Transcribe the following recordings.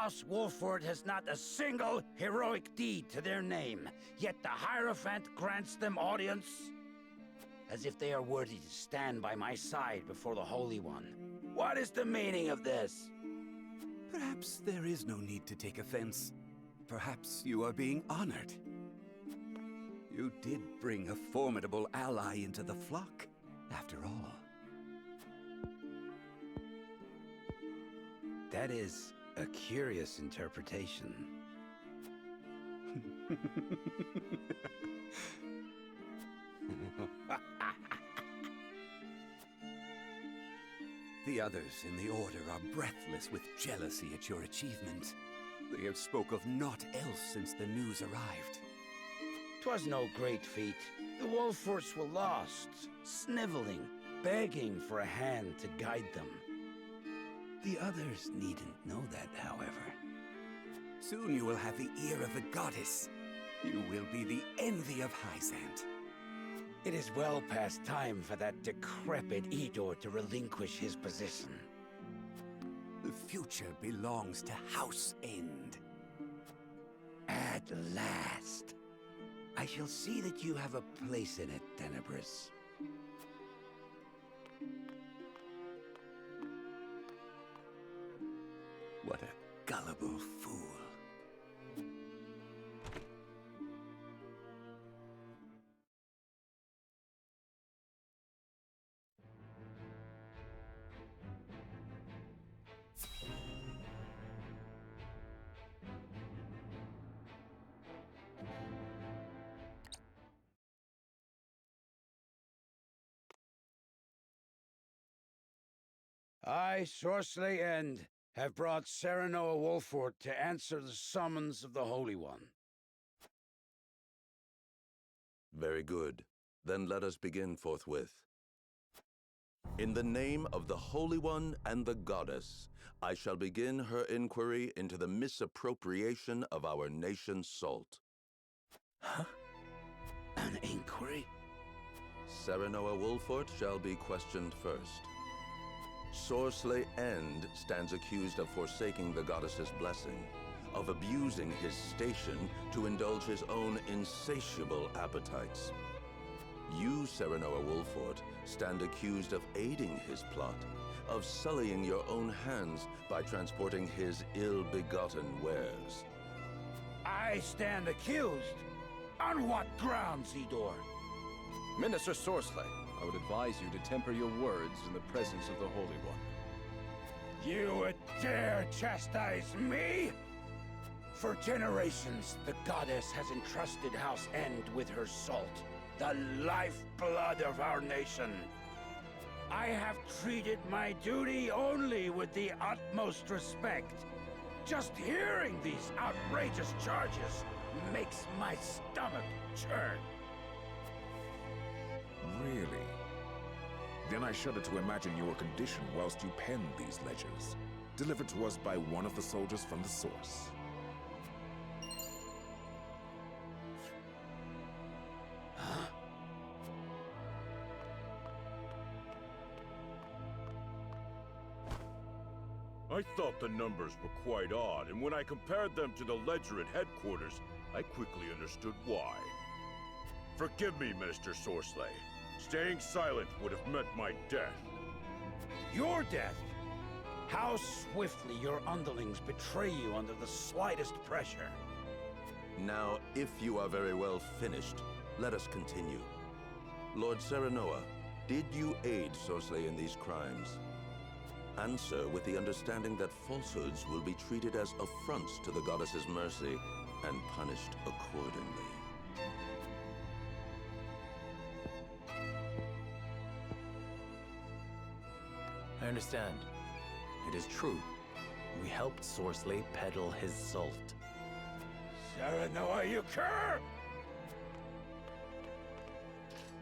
House Wolford has not a single heroic deed to their name, yet the Hierophant grants them audience? As if they are worthy to stand by my side before the Holy One. What is the meaning of this? Perhaps there is no need to take offense. Perhaps you are being honored. You did bring a formidable ally into the flock, after all. That is a curious interpretation. The others in the Order are breathless with jealousy at your achievement. They have spoke of naught else since the news arrived. 'Twas no great feat. The Wolforts were lost, sniveling, begging for a hand to guide them. The others needn't know that, however. Soon you will have the ear of the goddess. You will be the envy of Hyzant. It is well past time for that decrepit Edor to relinquish his position. The future belongs to House End. At last. I shall see that you have a place in it, Tenebris. What a gullible fool. I, Sorsley End, have brought Serenoa Wolfort to answer the summons of the Holy One. Very good. Then let us begin forthwith. In the name of the Holy One and the Goddess, I shall begin her inquiry into the misappropriation of our nation's salt. Huh? An inquiry? Serenoa Wolfort shall be questioned first. Sorsley End stands accused of forsaking the goddess's blessing, of abusing his station to indulge his own insatiable appetites. You, Serenoa Wolfort, stand accused of aiding his plot, of sullying your own hands by transporting his ill-begotten wares. I stand accused? On what grounds, Edor? Minister Sorsley, I would advise you to temper your words in the presence of the Holy One. You would dare chastise me? For generations, the goddess has entrusted House End with her salt, the lifeblood of our nation. I have treated my duty only with the utmost respect. Just hearing these outrageous charges makes my stomach churn. Really? Then I shudder to imagine your condition whilst you penned these ledgers, delivered to us by one of the soldiers from the source. Huh? I thought the numbers were quite odd, and when I compared them to the ledger at headquarters, I quickly understood why. Forgive me, Minister Sorsley. Staying silent would have meant my death. Your death? How swiftly your underlings betray you under the slightest pressure. Now, if you are very well finished, let us continue. Lord Serenoa, did you aid Sorsley in these crimes? Answer with the understanding that falsehoods will be treated as affronts to the goddess's mercy and punished accordingly. I understand. It is true. We helped Sorsley peddle his salt. Serenoa, you cur!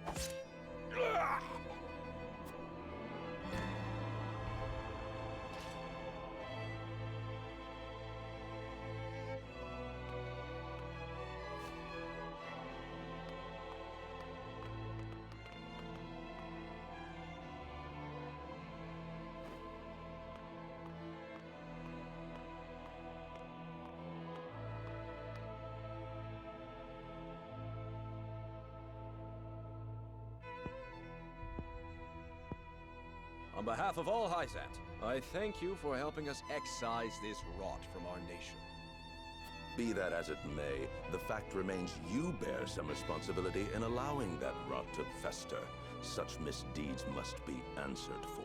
Ugh! On behalf of all Hyzant, I thank you for helping us excise this rot from our nation. Be that as it may, the fact remains you bear some responsibility in allowing that rot to fester. Such misdeeds must be answered for.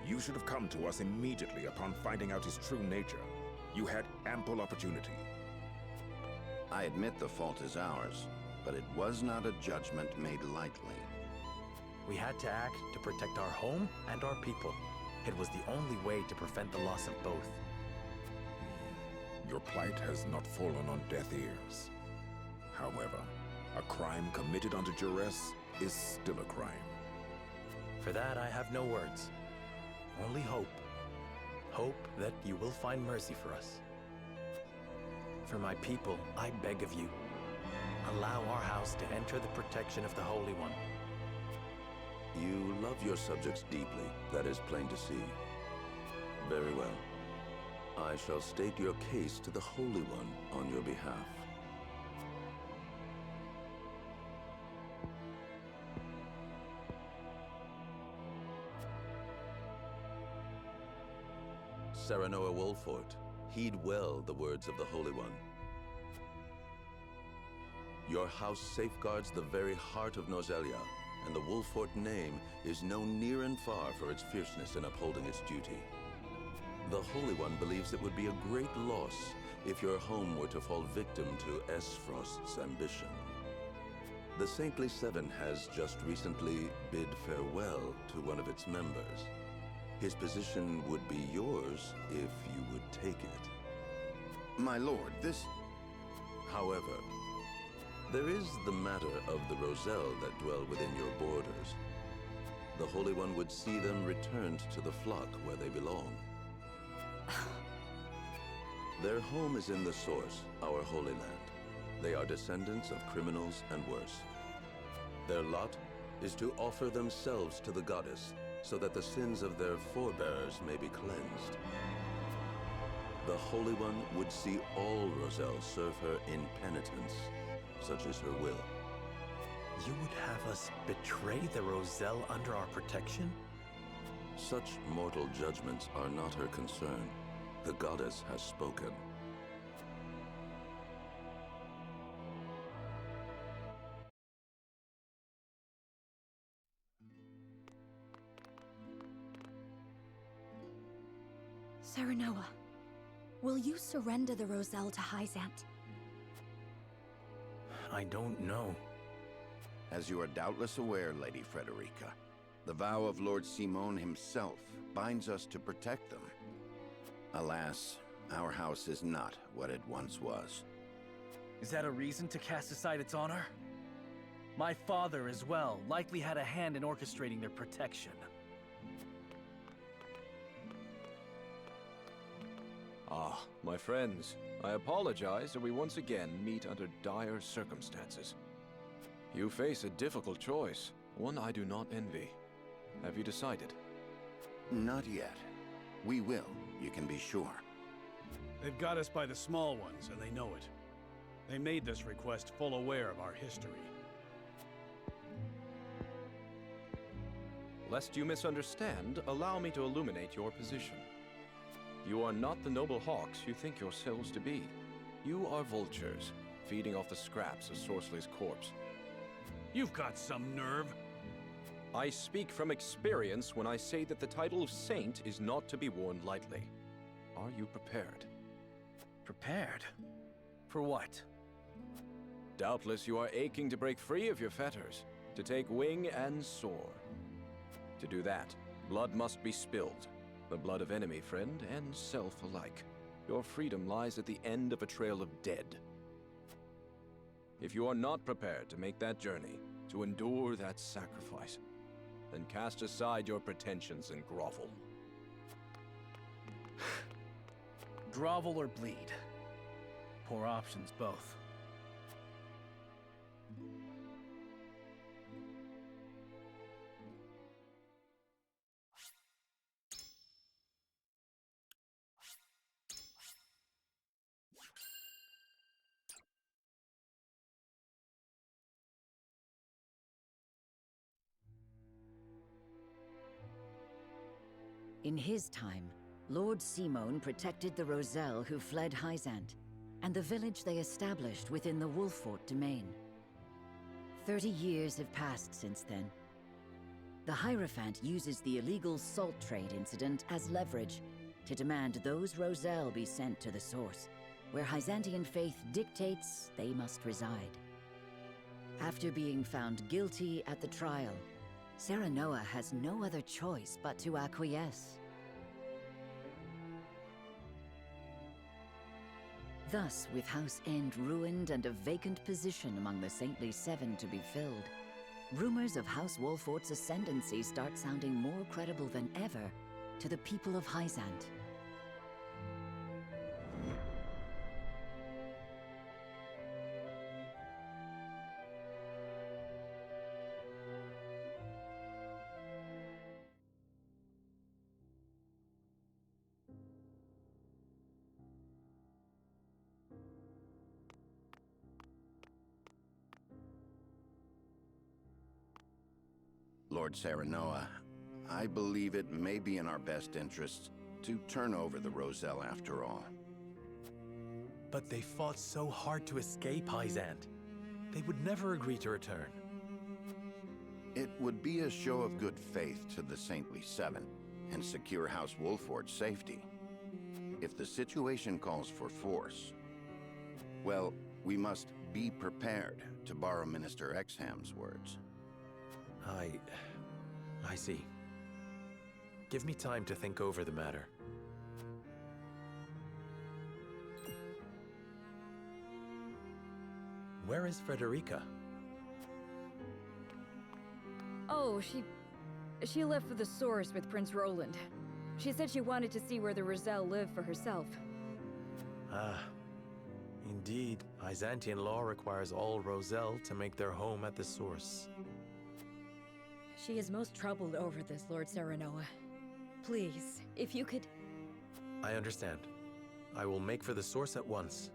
You should have come to us immediately upon finding out his true nature. You had ample opportunity. I admit the fault is ours, but it was not a judgment made lightly. We had to act to protect our home and our people. It was the only way to prevent the loss of both. Your plight has not fallen on deaf ears. However, a crime committed under duress is still a crime. For that, I have no words. Only hope. Hope that you will find mercy for us. For my people, I beg of you, allow our house to enter the protection of the Holy One. You love your subjects deeply, that is plain to see. Very well. I shall state your case to the Holy One on your behalf. Serenoa Wolfort, heed well the words of the Holy One. Your house safeguards the very heart of Nozelia, and the Wolfort name is known near and far for its fierceness in upholding its duty. The Holy One believes it would be a great loss if your home were to fall victim to Esfrost's ambition. The Saintly Seven has just recently bid farewell to one of its members. His position would be yours if you would take it. My lord, this... However, there is the matter of the Roselle that dwell within your borders. The Holy One would see them returned to the flock where they belong. Their home is in the Source, our Holy Land. They are descendants of criminals and worse. Their lot is to offer themselves to the goddess so that the sins of their forebears may be cleansed. The Holy One would see all Roselle serve her in penitence. Such is her will. You would have us betray the Roselle under our protection? Such mortal judgments are not her concern. The goddess has spoken. Serenoa, will you surrender the Roselle to Hyzant? I don't know. As you are doubtless aware, Lady Frederica, the vow of Lord Simon himself binds us to protect them. Alas, our house is not what it once was. Is that a reason to cast aside its honor? My father, as well, likely had a hand in orchestrating their protection. Ah, my friends, I apologize that we once again meet under dire circumstances. You face a difficult choice, one I do not envy. Have you decided? Not yet. We will, you can be sure. They've got us by the small ones, and they know it. They made this request full aware of our history. Lest you misunderstand, allow me to illuminate your position. You are not the noble hawks you think yourselves to be. You are vultures, feeding off the scraps of Sorceley's corpse. You've got some nerve. I speak from experience when I say that the title of Saint is not to be worn lightly. Are you prepared? Prepared? For what? Doubtless you are aching to break free of your fetters, to take wing and soar. To do that, blood must be spilled. The blood of enemy, friend, and self alike. Your freedom lies at the end of a trail of dead. If you are not prepared to make that journey, to endure that sacrifice, then cast aside your pretensions and grovel. Grovel or bleed? Poor options, both. In his time, Lord Simon protected the Roselle who fled Hyzant, and the village they established within the Wolffort domain. 30 years have passed since then. The Hierophant uses the illegal salt trade incident as leverage to demand those Roselle be sent to the source, where Hyzantian faith dictates they must reside. After being found guilty at the trial, Serenoa has no other choice but to acquiesce. Thus, with House End ruined and a vacant position among the Saintly Seven to be filled, rumors of House Wolffort's ascendancy start sounding more credible than ever to the people of Hyzant. Lord Serenoa, I believe it may be in our best interests to turn over the Roselle after all. But they fought so hard to escape Hyzant. They would never agree to return. It would be a show of good faith to the Saintly Seven and secure House Wolffort's safety. If the situation calls for force, well, we must be prepared, to borrow Minister Exham's words. I see. Give me time to think over the matter. Where is Frederica? Oh, she left for the source with Prince Roland. She said she wanted to see where the Roselle live for herself. Ah, indeed. Byzantine law requires all Roselle to make their home at the source. She is most troubled over this, Lord Serenoa. Please, if you could... I understand. I will make for the source at once.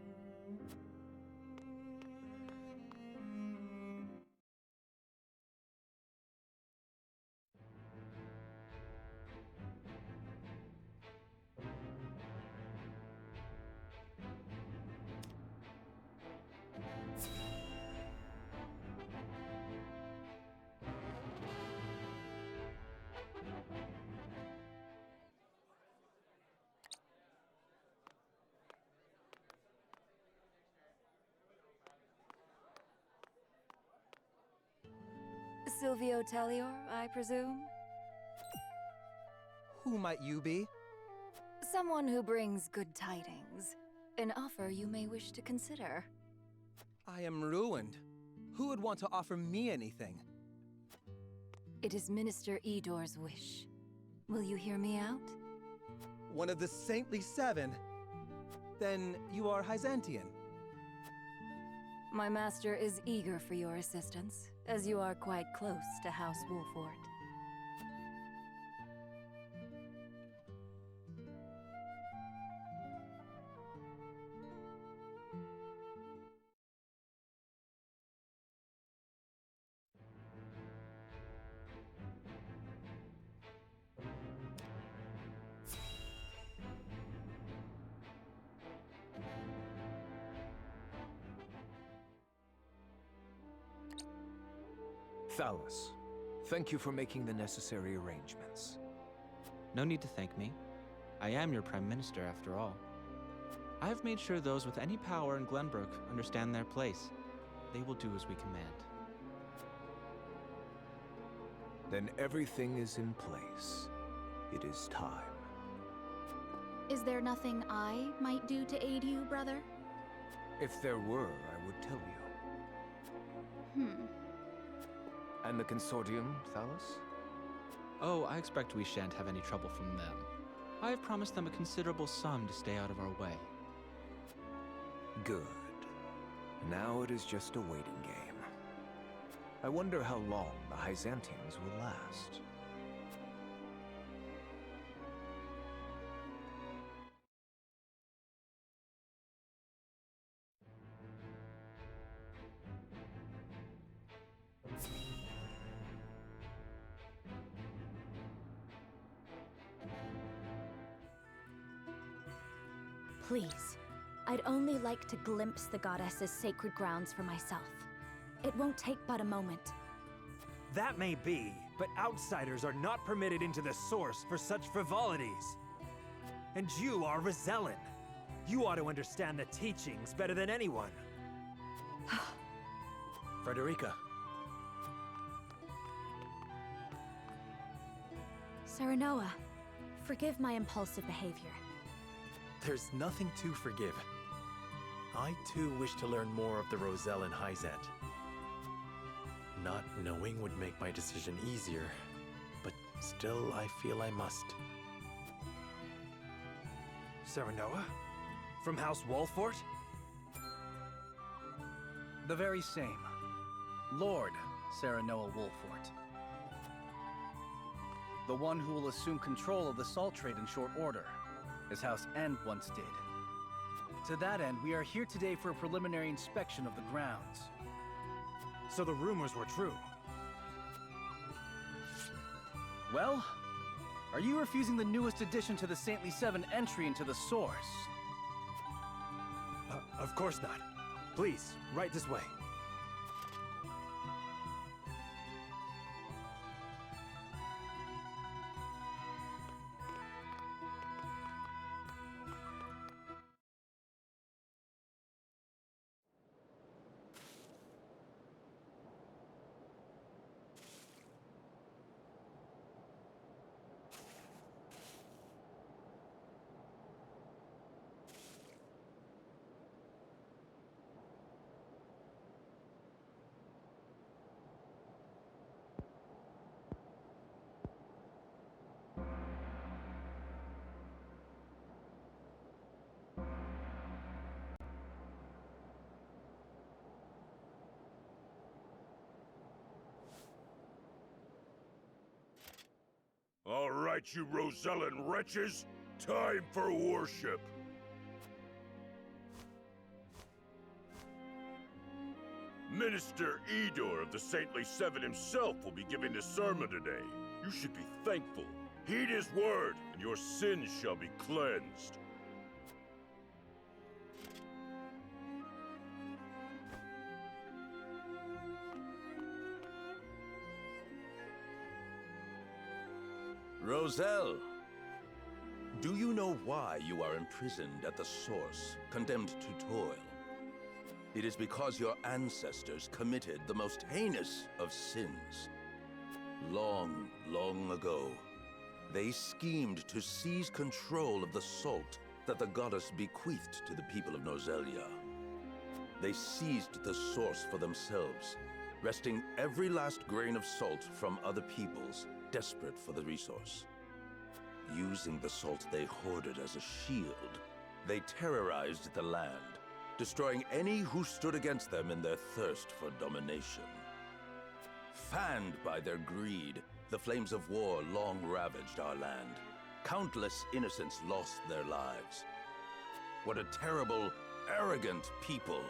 Silvio Tellior, I presume? Who might you be? Someone who brings good tidings. An offer you may wish to consider. I am ruined. Who would want to offer me anything? It is Minister Edor's wish. Will you hear me out? One of the Saintly Seven? Then you are Hyzantian. My master is eager for your assistance, as you are quite close to House Wolffort. Thalos, thank you for making the necessary arrangements. No need to thank me. I am your Prime Minister, after all. I have made sure those with any power in Glenbrook understand their place. They will do as we command. Then everything is in place. It is time. Is there nothing I might do to aid you, brother? If there were, I would tell you. And the Consortium, Thalos? Oh, I expect we shan't have any trouble from them. I have promised them a considerable sum to stay out of our way. Good. Now it is just a waiting game. I wonder how long the Hyzantians will last. Please. I'd only like to glimpse the goddess's sacred grounds for myself. It won't take but a moment. That may be, but outsiders are not permitted into the source for such frivolities. And you are Rosellan. You ought to understand the teachings better than anyone. Frederica. Serenoa, forgive my impulsive behavior. There's nothing to forgive. I too wish to learn more of the Rosellan Hyzant. Not knowing would make my decision easier, but still I feel I must. Serenoa? From House Wolfort? The very same. Lord Serenoa Wolfort. The one who will assume control of the salt trade in short order, as House End once did. To that end, we are here today for a preliminary inspection of the grounds. So the rumors were true. Well, are you refusing the newest addition to the Saintly Seven entry into the source? Of course not. Please, right this way. All right, you Rosellan wretches! Time for worship! Minister Edor of the Saintly Seven himself will be giving the sermon today. You should be thankful. Heed his word, and your sins shall be cleansed. Roselle, do you know why you are imprisoned at the source, condemned to toil? It is because your ancestors committed the most heinous of sins. Long, long ago, they schemed to seize control of the salt that the goddess bequeathed to the people of Nozelia. They seized the source for themselves, wresting every last grain of salt from other peoples, desperate for the resource. Using the salt they hoarded as a shield, they terrorized the land, destroying any who stood against them in their thirst for domination. Fanned by their greed, the flames of war long ravaged our land. Countless innocents lost their lives. What a terrible, arrogant people!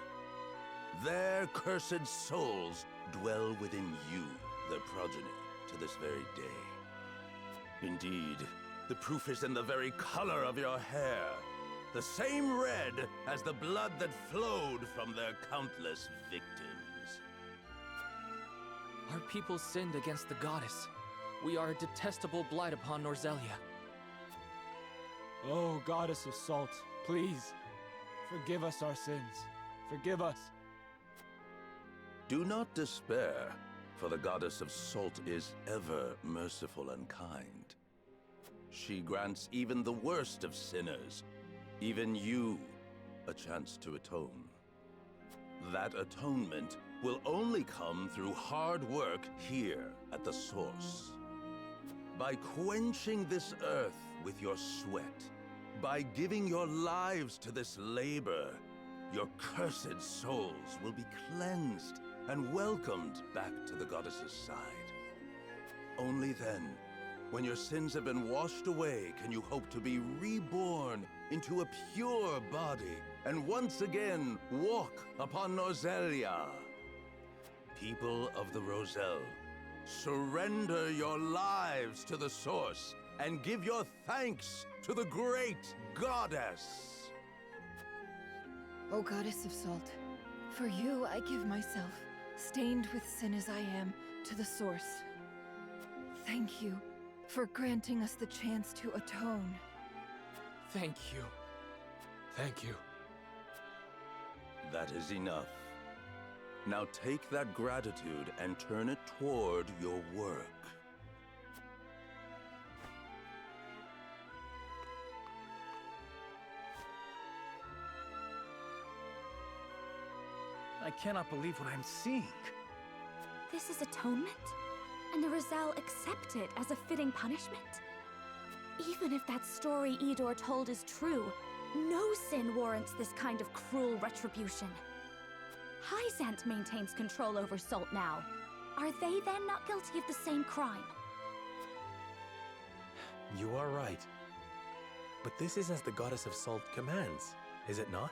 Their cursed souls dwell within you, their progeny, to this very day. Indeed, the proof is in the very color of your hair. The same red as the blood that flowed from their countless victims. Our people sinned against the goddess. We are a detestable blight upon Nozelia. Oh, goddess of salt, please, forgive us our sins. Forgive us. Do not despair, for the goddess of salt is ever merciful and kind. She grants even the worst of sinners, even you, a chance to atone. That atonement will only come through hard work here at the source. By quenching this earth with your sweat, by giving your lives to this labor, your cursed souls will be cleansed and welcomed back to the goddess's side. Only then, when your sins have been washed away, can you hope to be reborn into a pure body and once again walk upon Nozelia. People of the Roselle, surrender your lives to the source and give your thanks to the great goddess. O Goddess of Salt, for you I give myself, stained with sin as I am, to the Source. Thank you for granting us the chance to atone. Thank you. Thank you. That is enough. Now take that gratitude and turn it toward your work. I cannot believe what I'm seeing. This is atonement? And the Roselle accept it as a fitting punishment? Even if that story Idor told is true, no sin warrants this kind of cruel retribution. Hyzant maintains control over Salt now. Are they then not guilty of the same crime? You are right. But this is as the Goddess of Salt commands, is it not?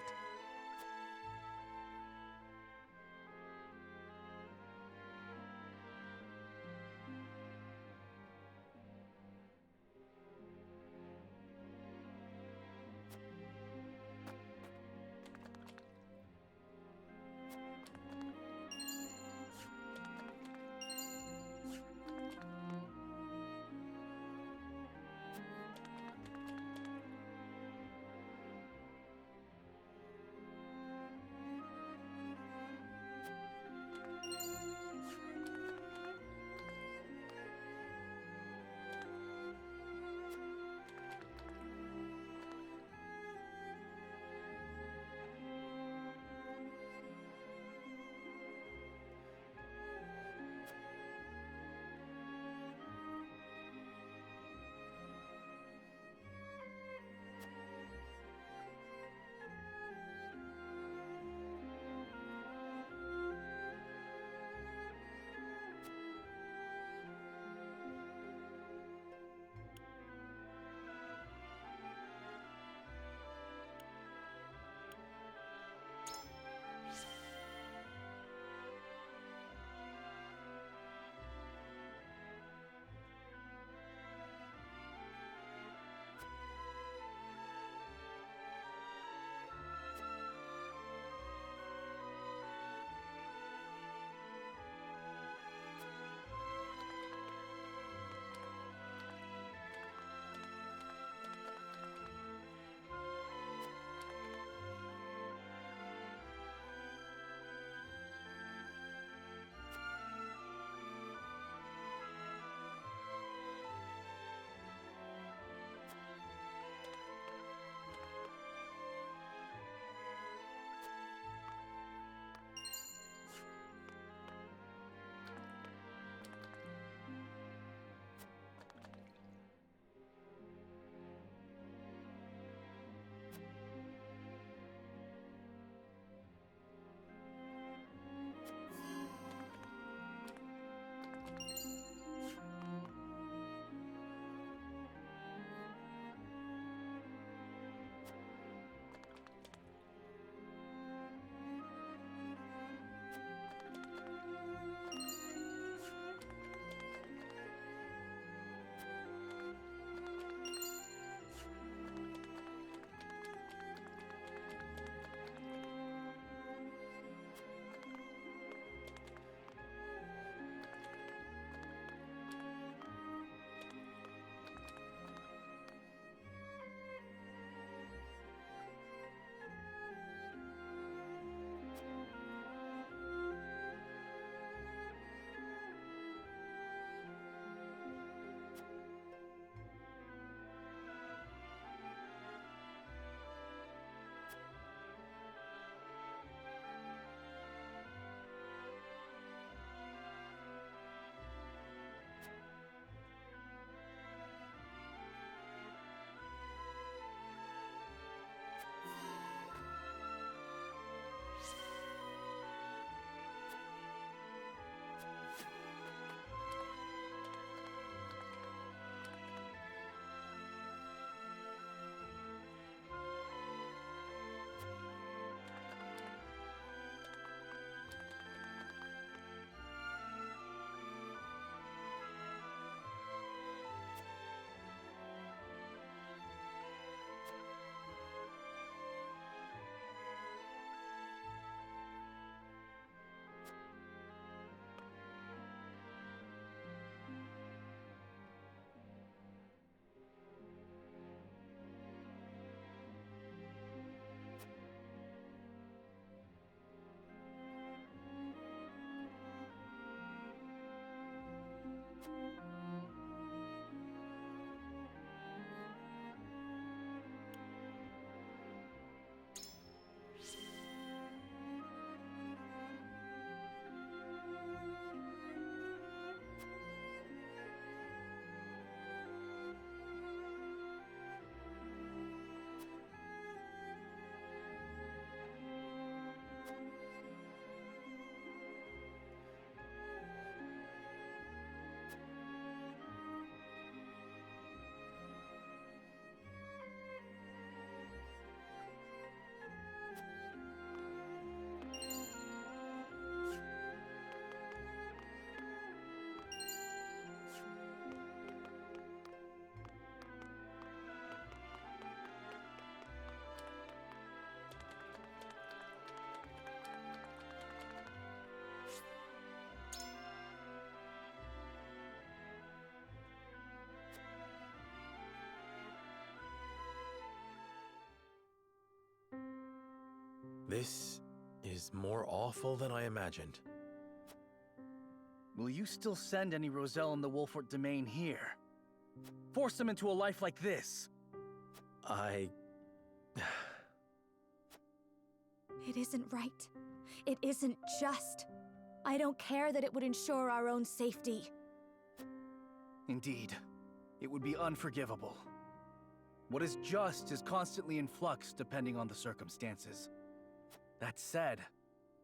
This is more awful than I imagined. Will you still send any Roselle in the Wolfort domain here? Force them into a life like this? It isn't right. It isn't just. I don't care that it would ensure our own safety. Indeed, it would be unforgivable. What is just is constantly in flux depending on the circumstances. That said,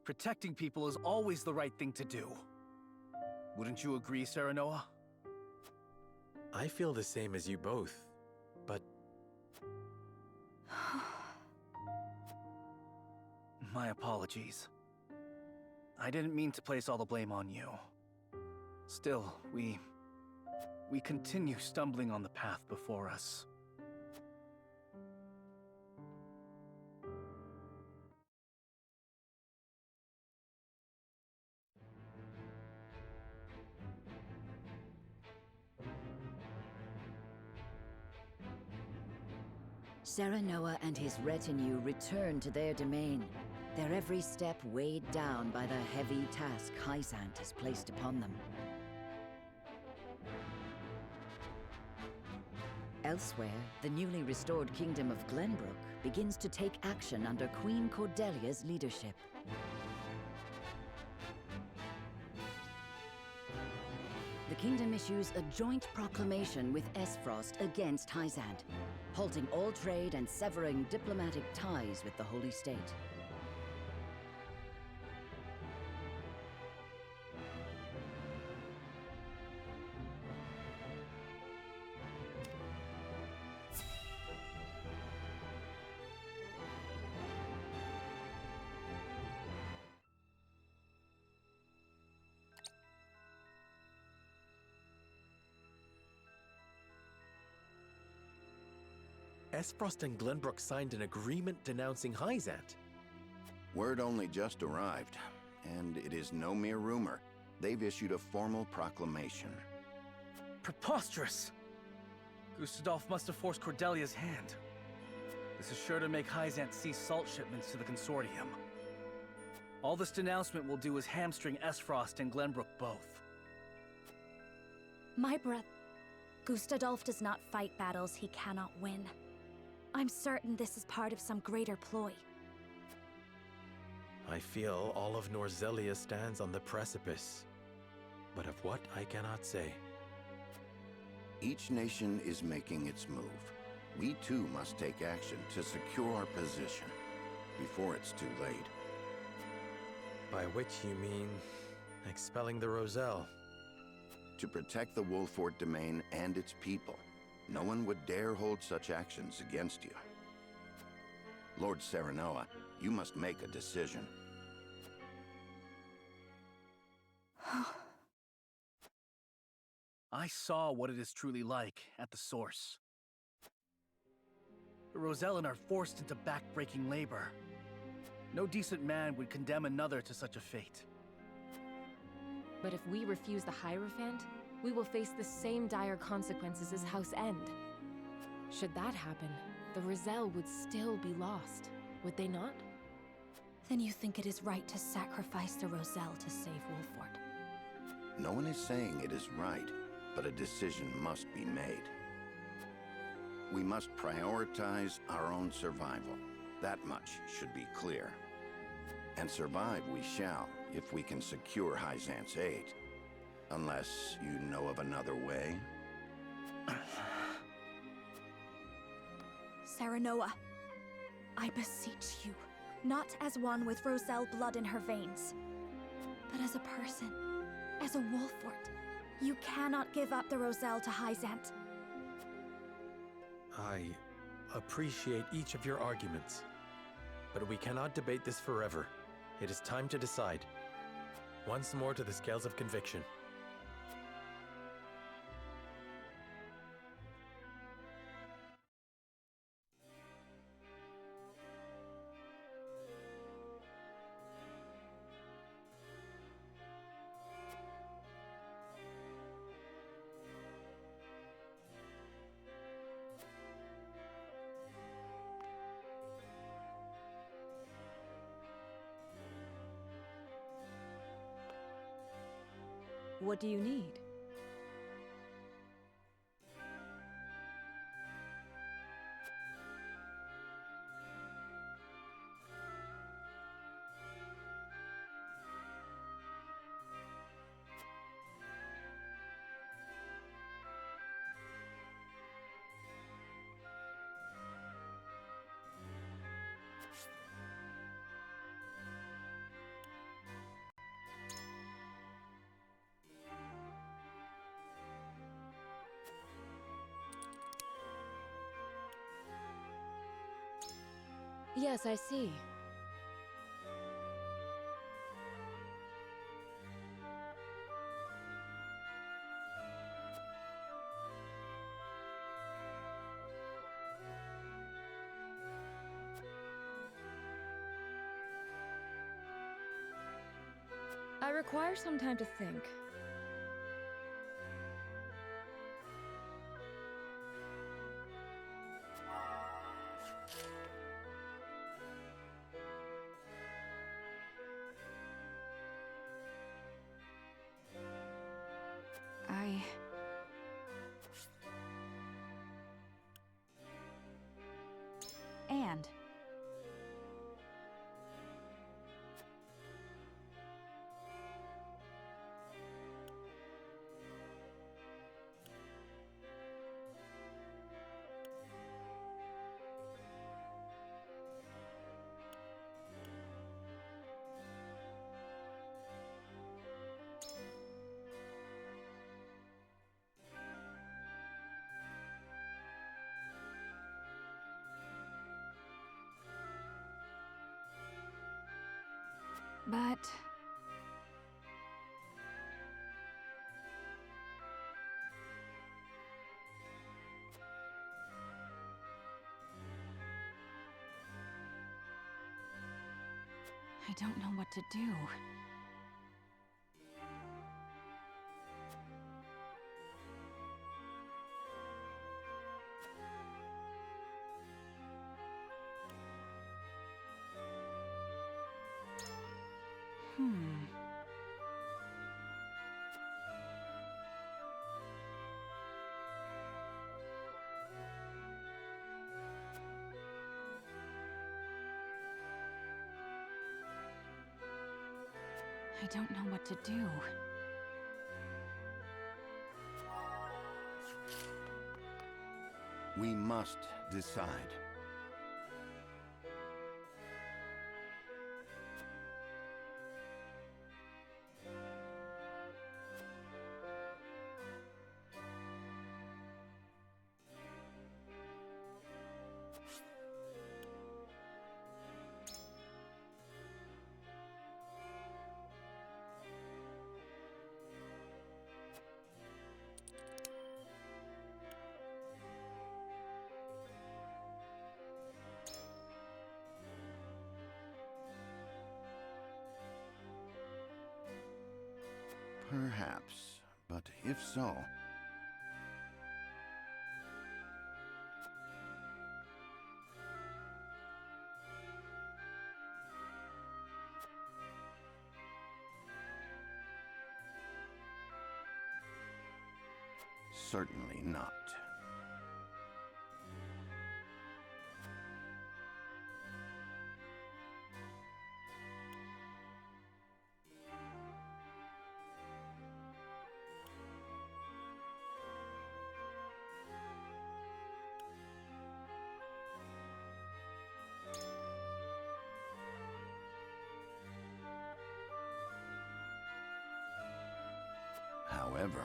protecting people is always the right thing to do. Wouldn't you agree, Serenoa? I feel the same as you both, but... My apologies. I didn't mean to place all the blame on you. Still, we continue stumbling on the path before us. Serenoa and his retinue return to their domain, their every step weighed down by the heavy task Hyzant has placed upon them. Elsewhere, the newly restored kingdom of Glenbrook begins to take action under Queen Cordelia's leadership. The kingdom issues a joint proclamation with Esfrost against Hyzant, halting all trade and severing diplomatic ties with the Holy State. Esfrost and Glenbrook signed an agreement denouncing Hyzant. Word only just arrived, and it is no mere rumor. They've issued a formal proclamation. Preposterous! Gustadolf must have forced Cordelia's hand. This is sure to make Hyzant cease salt shipments to the Consortium. All this denouncement will do is hamstring Esfrost and Glenbrook both. My brother... Gustadolf does not fight battles he cannot win. I'm certain this is part of some greater ploy. I feel all of Norzelia stands on the precipice. But of what, I cannot say. Each nation is making its move. We too must take action to secure our position before it's too late. By which you mean expelling the Roselle? To protect the Wolfort domain and its people. No one would dare hold such actions against you. Lord Serenoa, you must make a decision. I saw what it is truly like at the source. The Rosellan are forced into back-breaking labor. No decent man would condemn another to such a fate. But if we refuse the Hierophant, we will face the same dire consequences as House End. Should that happen, the Roselle would still be lost, would they not? Then you think it is right to sacrifice the Roselle to save Wolfort? No one is saying it is right, but a decision must be made. We must prioritize our own survival. That much should be clear. And survive we shall, if we can secure Hyzant's aid. Unless you know of another way? Serenoa, I beseech you, not as one with Roselle blood in her veins, but as a person, as a Wolfort. You cannot give up the Roselle to Hyzant. I appreciate each of your arguments, but we cannot debate this forever. It is time to decide. Once more to the scales of conviction. What do you need? Yes, I see. I require some time to think. And but I don't know what to do. I don't know what to do. We must decide. Perhaps, but if so... Certainly not. However...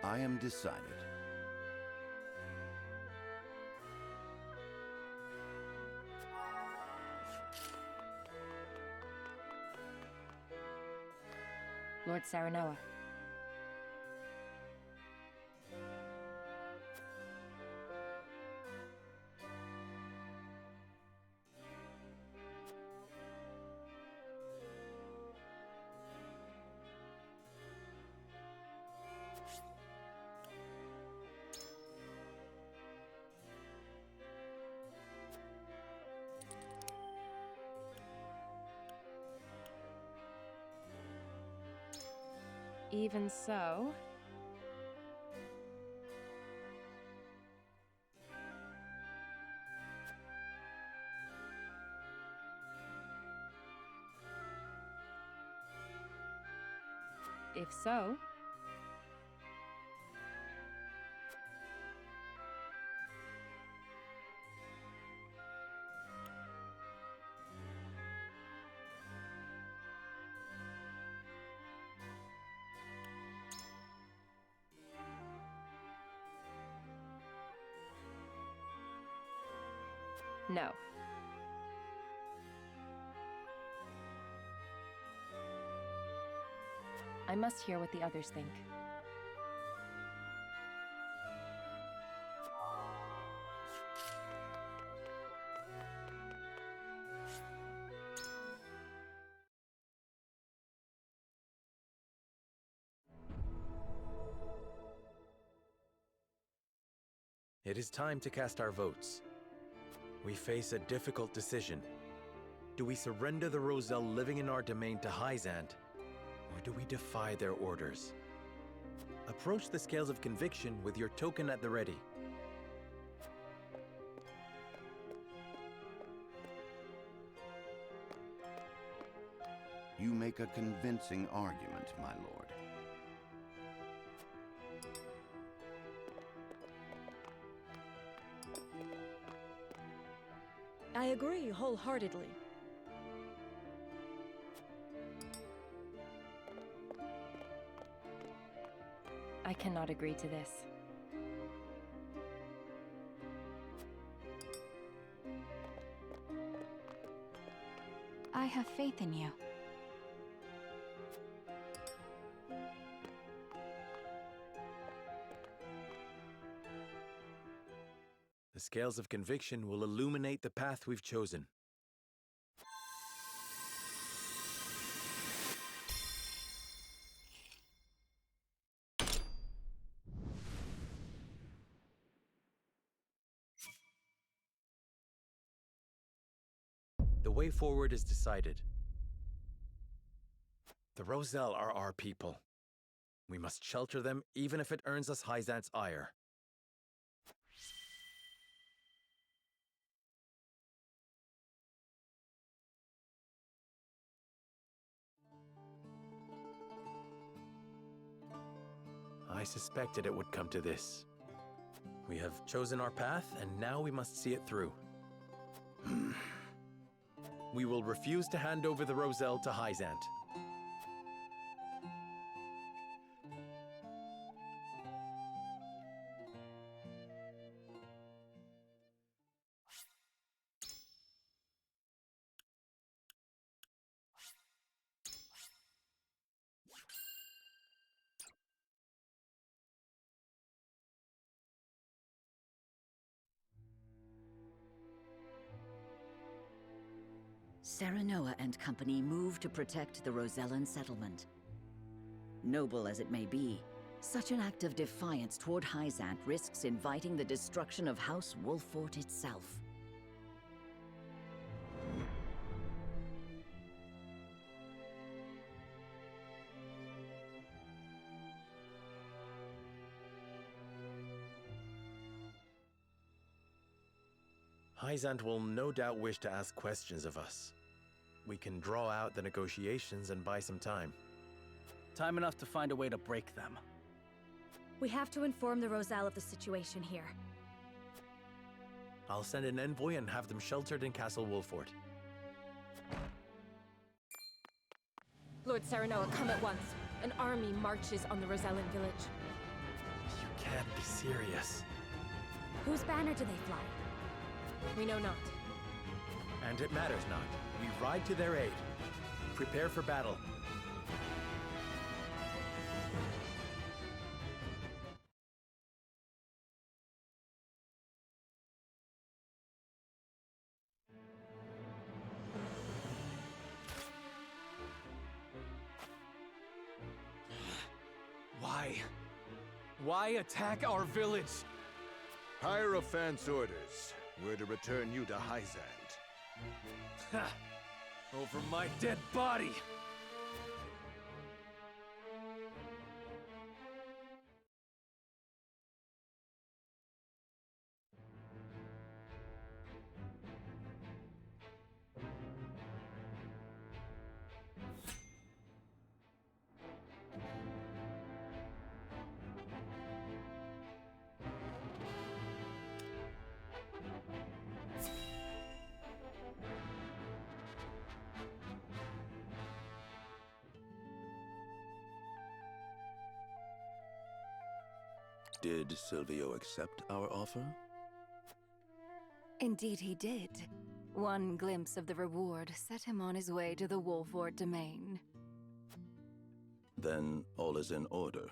I am decided. Lord Saranoa. Even so... If so... No. I must hear what the others think. It is time to cast our votes. We face a difficult decision. Do we surrender the Roselle living in our domain to Hyzant, or do we defy their orders? Approach the scales of conviction with your token at the ready. You make a convincing argument, my lord. I agree wholeheartedly. I cannot agree to this. I have faith in you. The scales of conviction will illuminate the path we've chosen. The way forward is decided. The Roselle are our people. We must shelter them, even if it earns us Hyzant's ire. I suspected it would come to this. We have chosen our path, and now we must see it through. We will refuse to hand over the Roselle to Hyzant. Serenoa and company move to protect the Rosellan settlement. Noble as it may be, such an act of defiance toward Hyzant risks inviting the destruction of House Wolffort itself. Hyzant will no doubt wish to ask questions of us. We can draw out the negotiations and buy some time. Time enough to find a way to break them. We have to inform the Roselle of the situation here. I'll send an envoy and have them sheltered in Castle Wolffort. Lord Serenoa, come at once. An army marches on the Rosellan village. You can't be serious. Whose banner do they fly? We know not. And it matters not. We ride to their aid. Prepare for battle. Why? Why attack our village? Hierophant's orders were to return you to Hyzant. Ha! Over my dead body! Did Silvio accept our offer? Indeed he did. One glimpse of the reward set him on his way to the Wolfort domain. Then all is in order.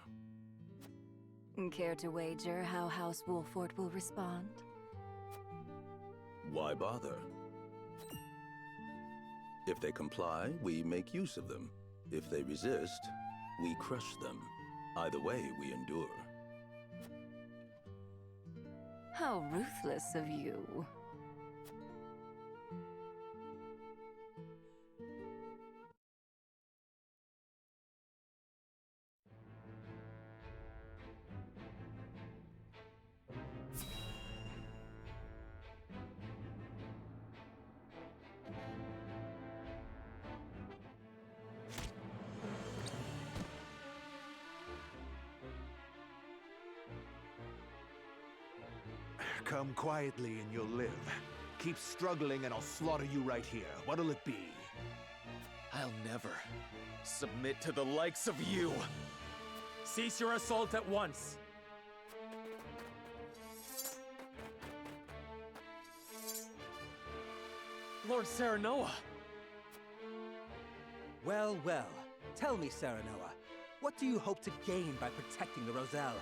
Care to wager how House Wolfort will respond? Why bother? If they comply, we make use of them. If they resist, we crush them. Either way, we endure. How ruthless of you. Come quietly and you'll live. Keep struggling and I'll slaughter you right here. What'll it be? I'll never submit to the likes of you. Cease your assault at once. Lord Serenoa! Well, well. Tell me, Serenoa, what do you hope to gain by protecting the Roselle?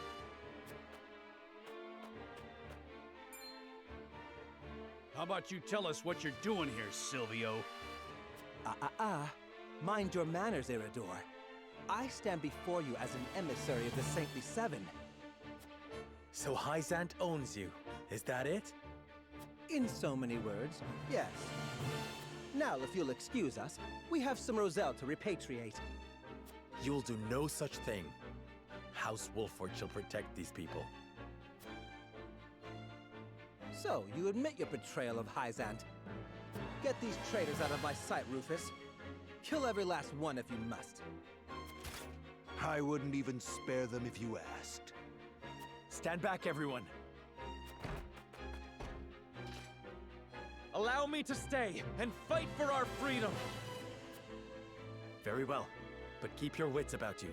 How about you tell us what you're doing here, Silvio? Mind your manners, Iridor. I stand before you as an emissary of the Saintly Seven. So Hyzant owns you, is that it? In so many words, yes. Now, if you'll excuse us, we have some Roselle to repatriate. You'll do no such thing. House Wolfort shall protect these people. So, you admit your betrayal of Hyzant. Get these traitors out of my sight, Rufus. Kill every last one if you must. I wouldn't even spare them if you asked. Stand back, everyone. Allow me to stay and fight for our freedom. Very well, but keep your wits about you.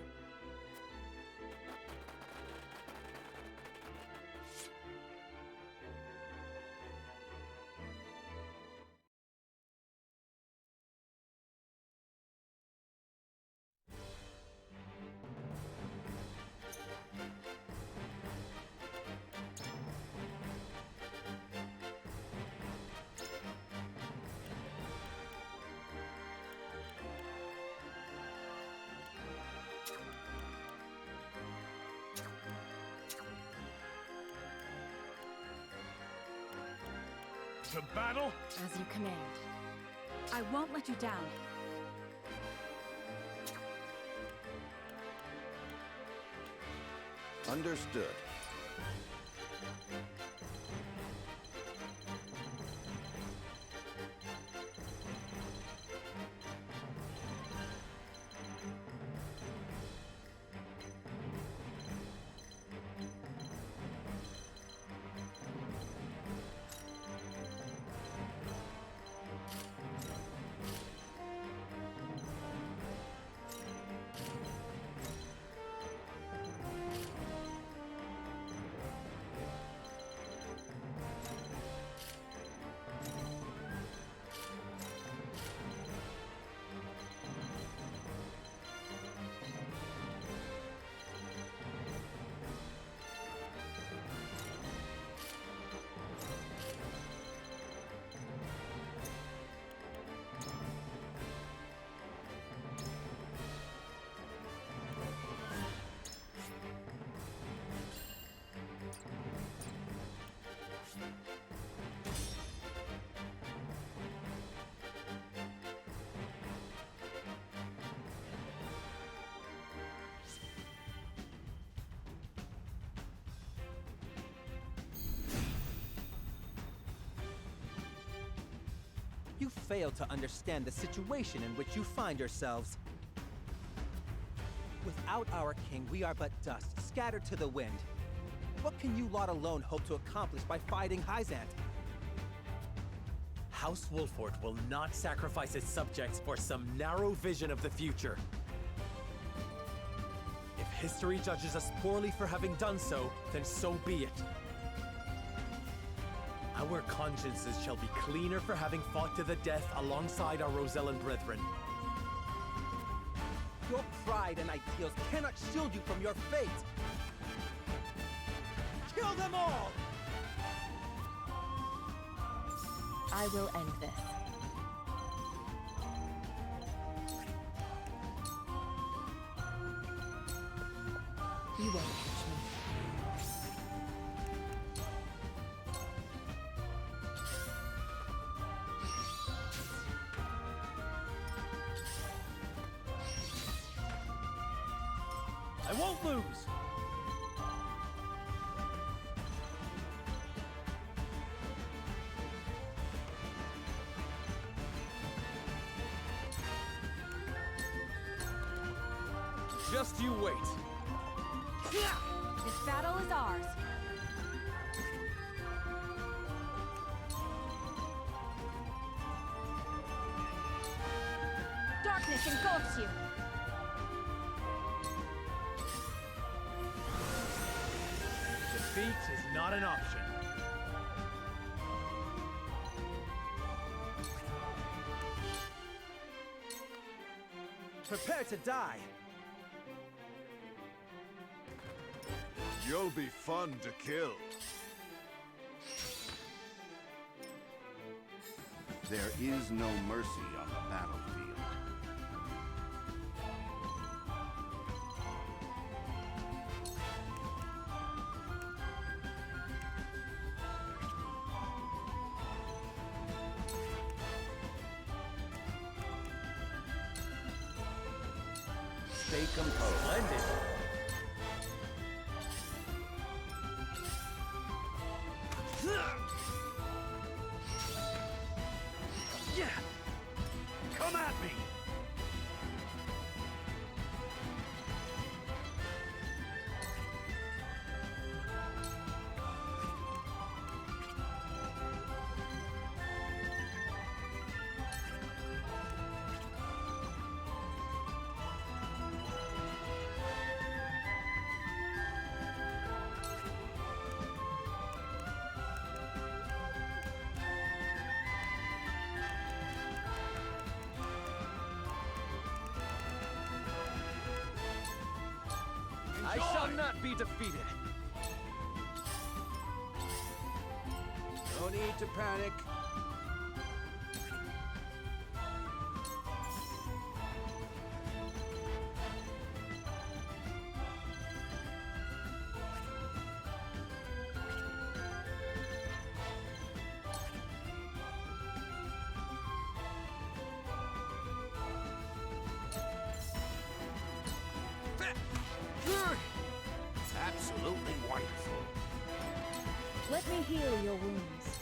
To battle? As you command. I won't let you down. Understood. You fail to understand the situation in which you find yourselves. Without our king, we are but dust, scattered to the wind. What can you lot alone hope to accomplish by fighting Hyzant? House Wolfort will not sacrifice its subjects for some narrow vision of the future. If history judges us poorly for having done so, then so be it. Our consciences shall be cleaner for having fought to the death alongside our Rosellan brethren. Your pride and ideals cannot shield you from your fate! Kill them all! I will end this. You won't catch me. I won't lose! Just you wait. This battle is ours. Darkness engulfs you. Defeat is not an option. Prepare to die. You'll be fun to kill. There is no mercy on the battlefield. Stay composed. Splendid. Yeah! Come at me! I shall not be defeated. No need to panic. Absolutely wonderful. Let me heal your wounds.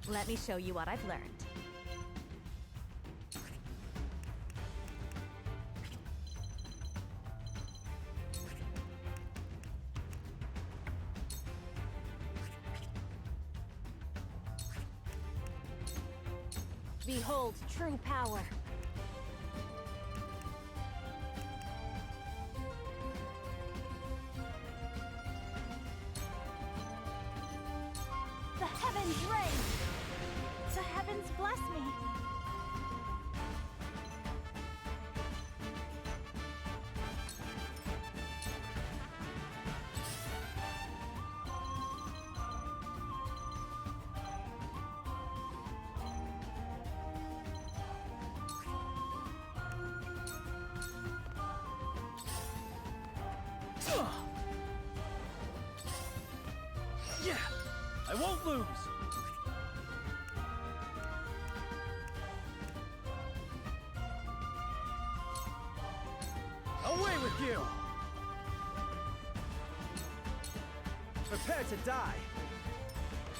Let me show you what I've learned. Behold true power. The heavens reign! The heavens bless me! Yeah! I won't lose! Away with you! Prepare to die.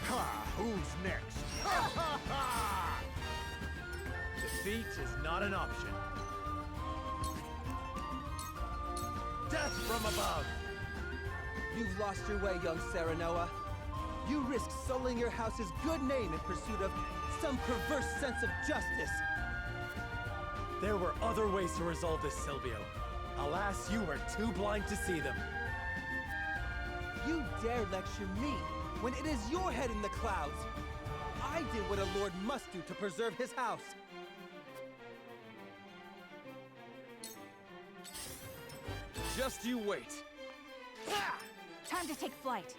Ha! Who's next? Ha ha ha! Defeat is not an option. Death from above! You've lost your way, young Serenoa. You risked sullying your house's good name in pursuit of some perverse sense of justice. There were other ways to resolve this, Silvio. Alas, you were too blind to see them. You dare lecture me when it is your head in the clouds. I did what a lord must do to preserve his house. Just you wait. Time to take flight.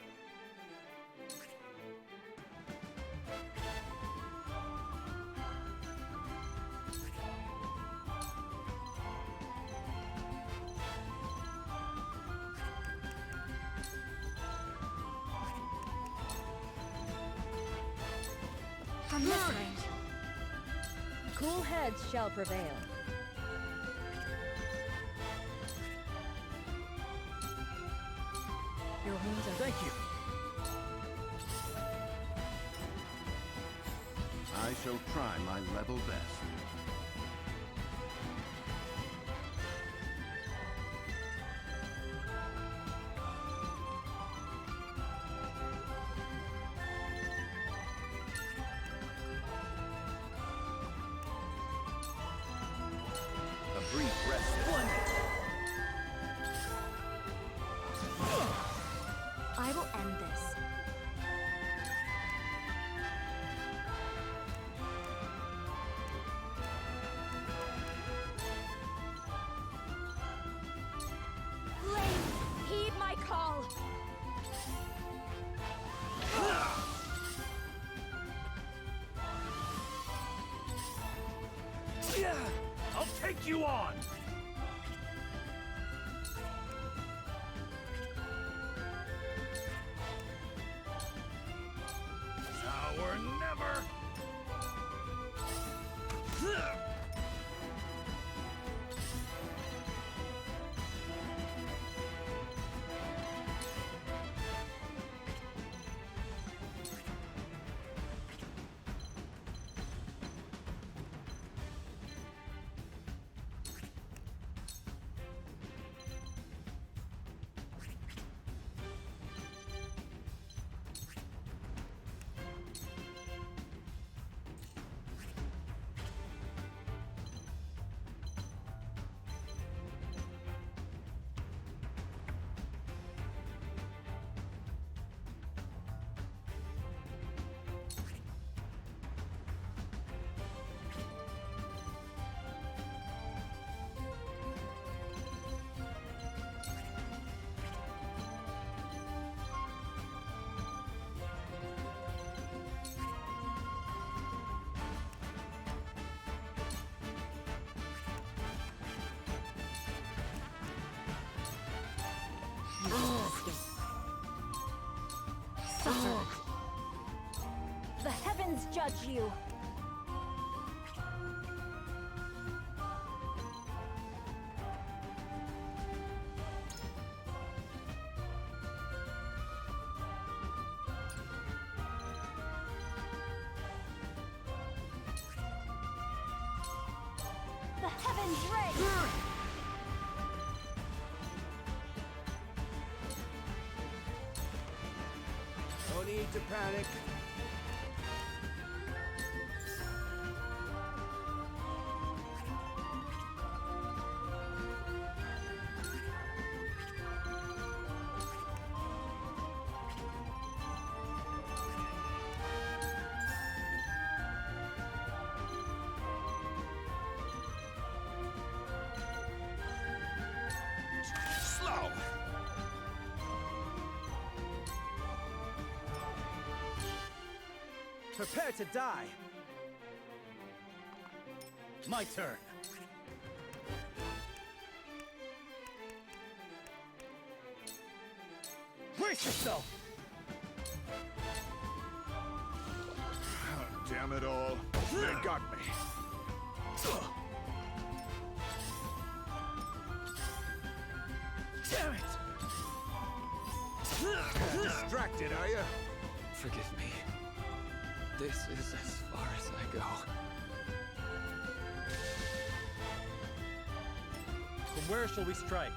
From this range. Cool heads shall prevail. Your wounds are... Thank you. I shall try my level best. A brief rest. I will end this. Flames, heed my call! I'll take you on! Now or never! Suffer. The heavens judge you. The heavens rage. No need to panic. Slow! Prepare to die. My turn. Brace yourself! Damn it all. They got me. Damn it! Distracted, are you? Forgive me. This is as far as I go. From where shall we strike?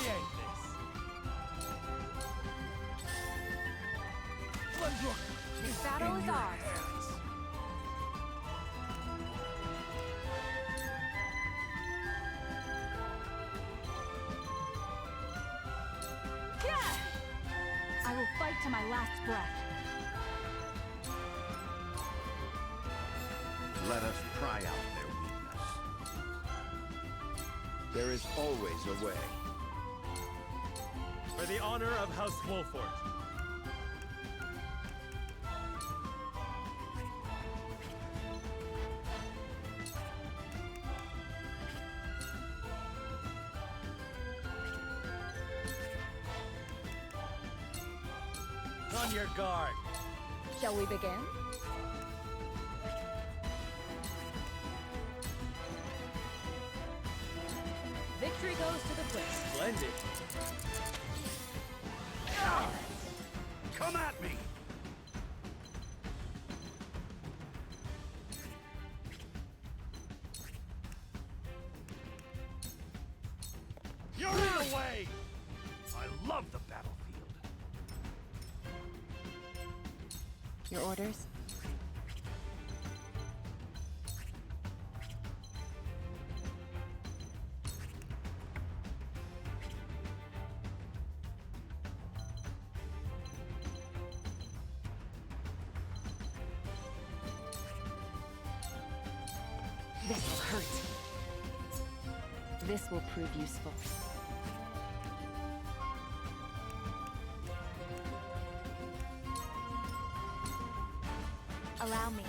end this! This battle is ours. I will fight to my last breath. Let us pry out their weakness. There is always a way. For the honor of House Wolfort. On your guard. Shall we begin? Victory goes to the Twist. Splendid. Come at me! You're in the way! I love the battlefield. Your orders? This will hurt. This will prove useful. Allow me.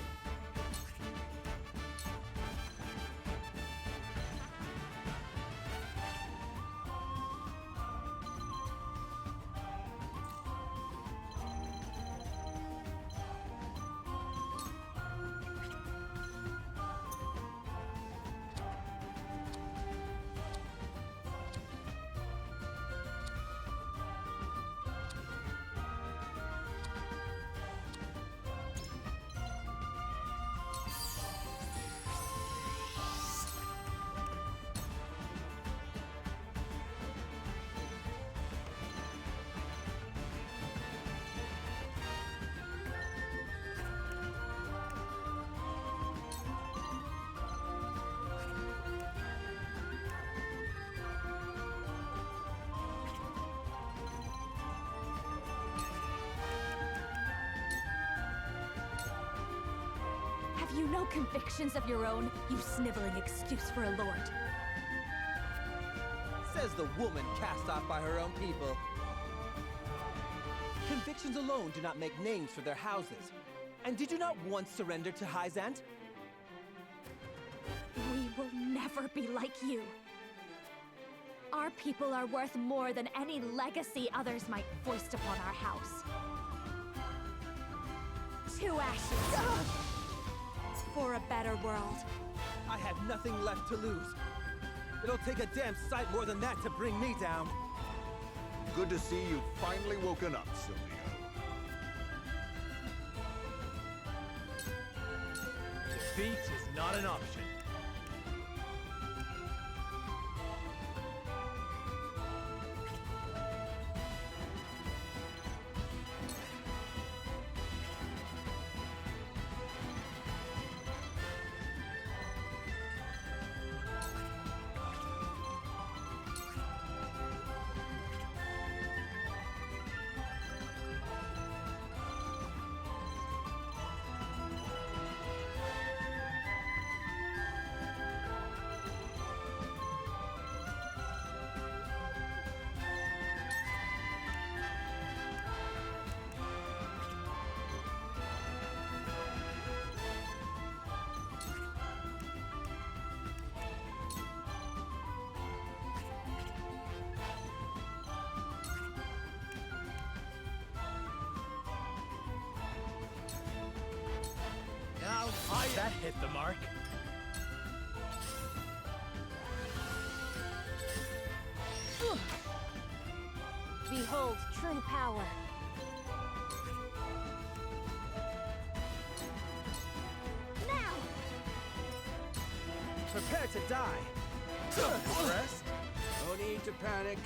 Have you no convictions of your own, you sniveling excuse for a lord? Says the woman cast off by her own people. Convictions alone do not make names for their houses. And did you not once surrender to Hyzant? We will never be like you. Our people are worth more than any legacy others might foist upon our house. To ashes. For a better world. I have nothing left to lose. It'll take a damn sight more than that to bring me down. Good to see you've finally woken up, Silvio. Defeat is not an option. That hit the mark. Behold true power. Now! Prepare to die. Rest? No need to panic.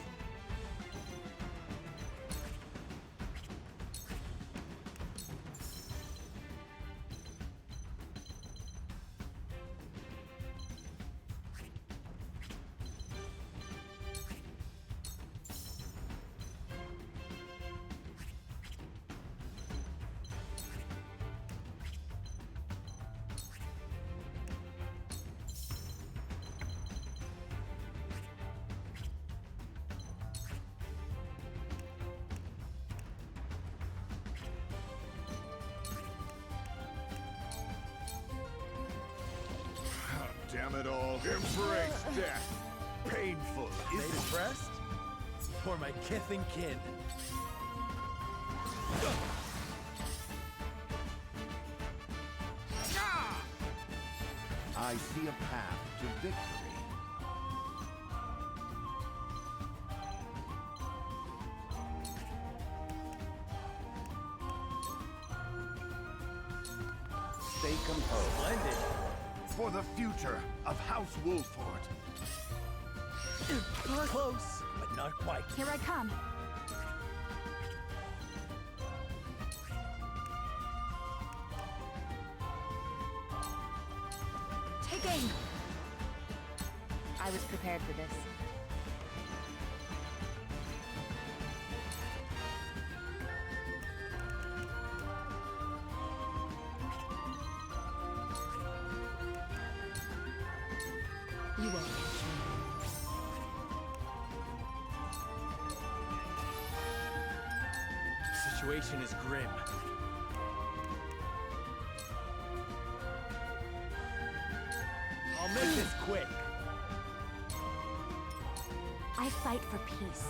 Damn it all. Embrace death. Painful, They isn't it? depressed? For my kith and kin. I see a path to victory. Stay composed. Splendid. For the future of House Wolford. Close, but not quite. Here I come. Take aim. I was prepared for this. You won't catch me. Situation is grim. I'll make this quick. I fight for peace.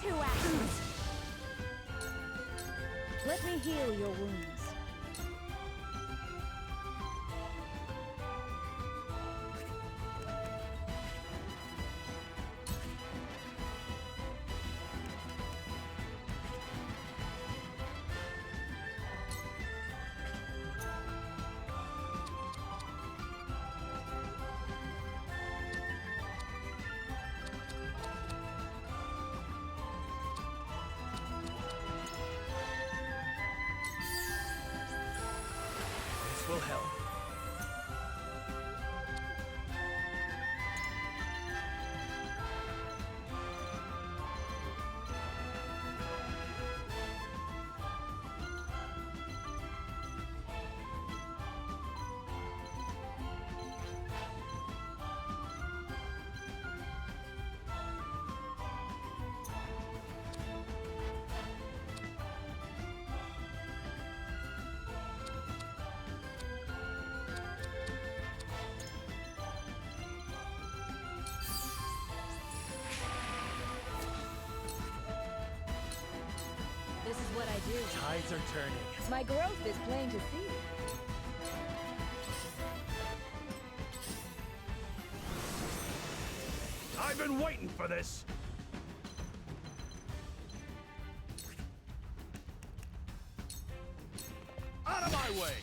Two actions. Let me heal your wounds. Will help. This is what I do. Tides are turning. My growth is plain to see. I've been waiting for this! Out of my way!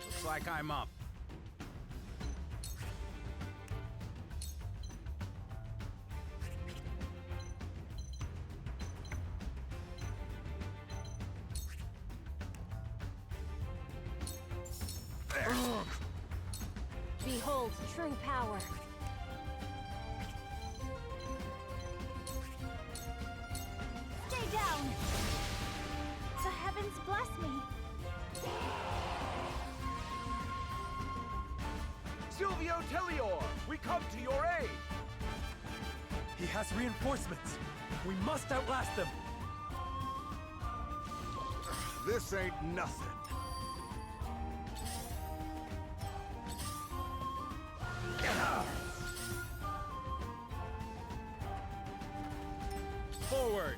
Looks like I'm up. Behold true power. Stay down! The heavens bless me. Silvio Tellior, we come to your aid! He has reinforcements. We must outlast them. This ain't nothing. Forward!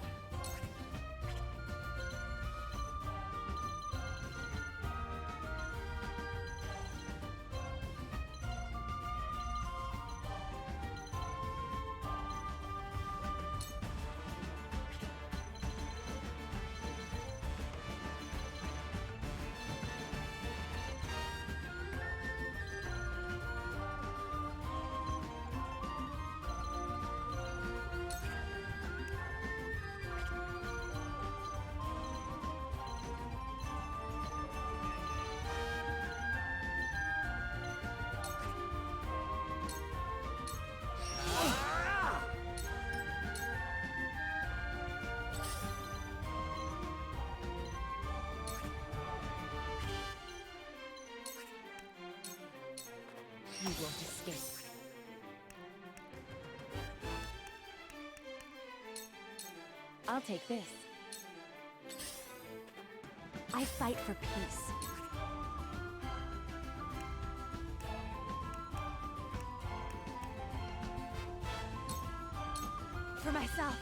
You won't escape. I'll take this. I fight for peace. For myself.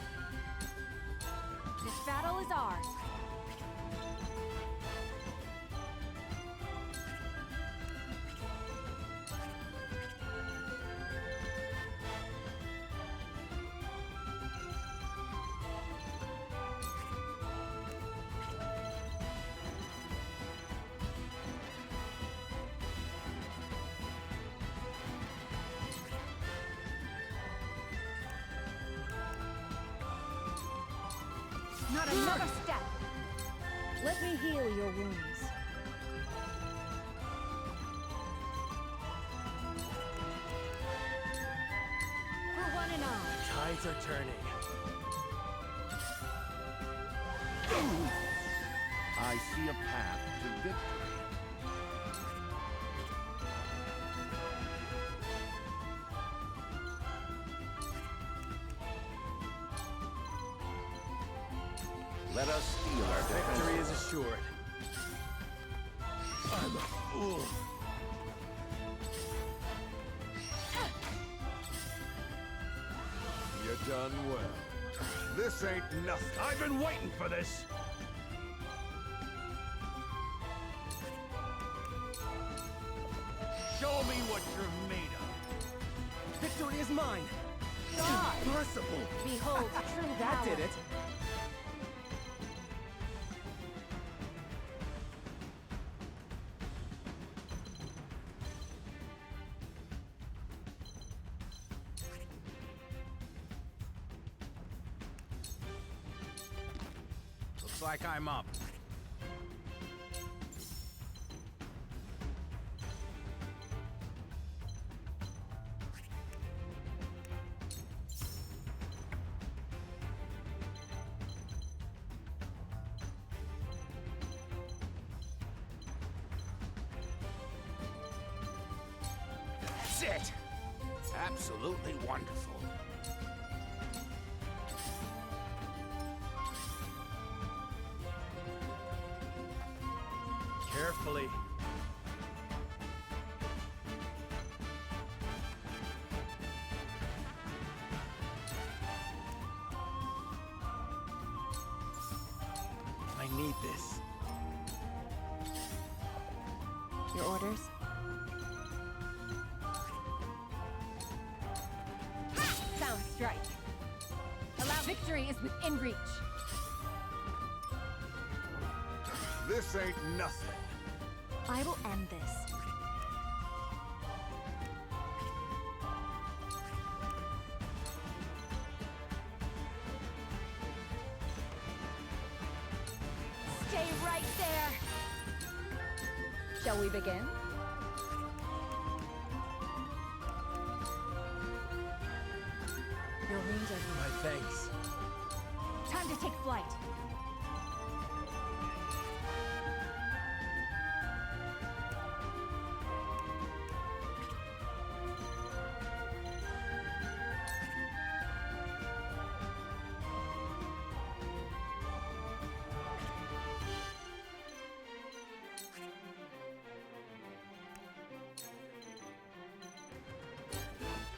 This battle is ours. Not another step! Let me heal your wounds. For one and all. Tides are turning. I see a path to victory. Let us steal our Victory defense. is assured. I'm a fool. You done well. This ain't nothing. I've been waiting for this. Show me what you're made of. Victory is mine! God! Impossible! Behold, true That valor. did it! Looks like I'm up. That's it! Absolutely wonderful. Carefully. I need this. Your orders? Sound strike. Allow victory is within reach. This ain't nothing. I will end this. Stay right there. Shall we begin? Your wounds are My thanks. time to take flight.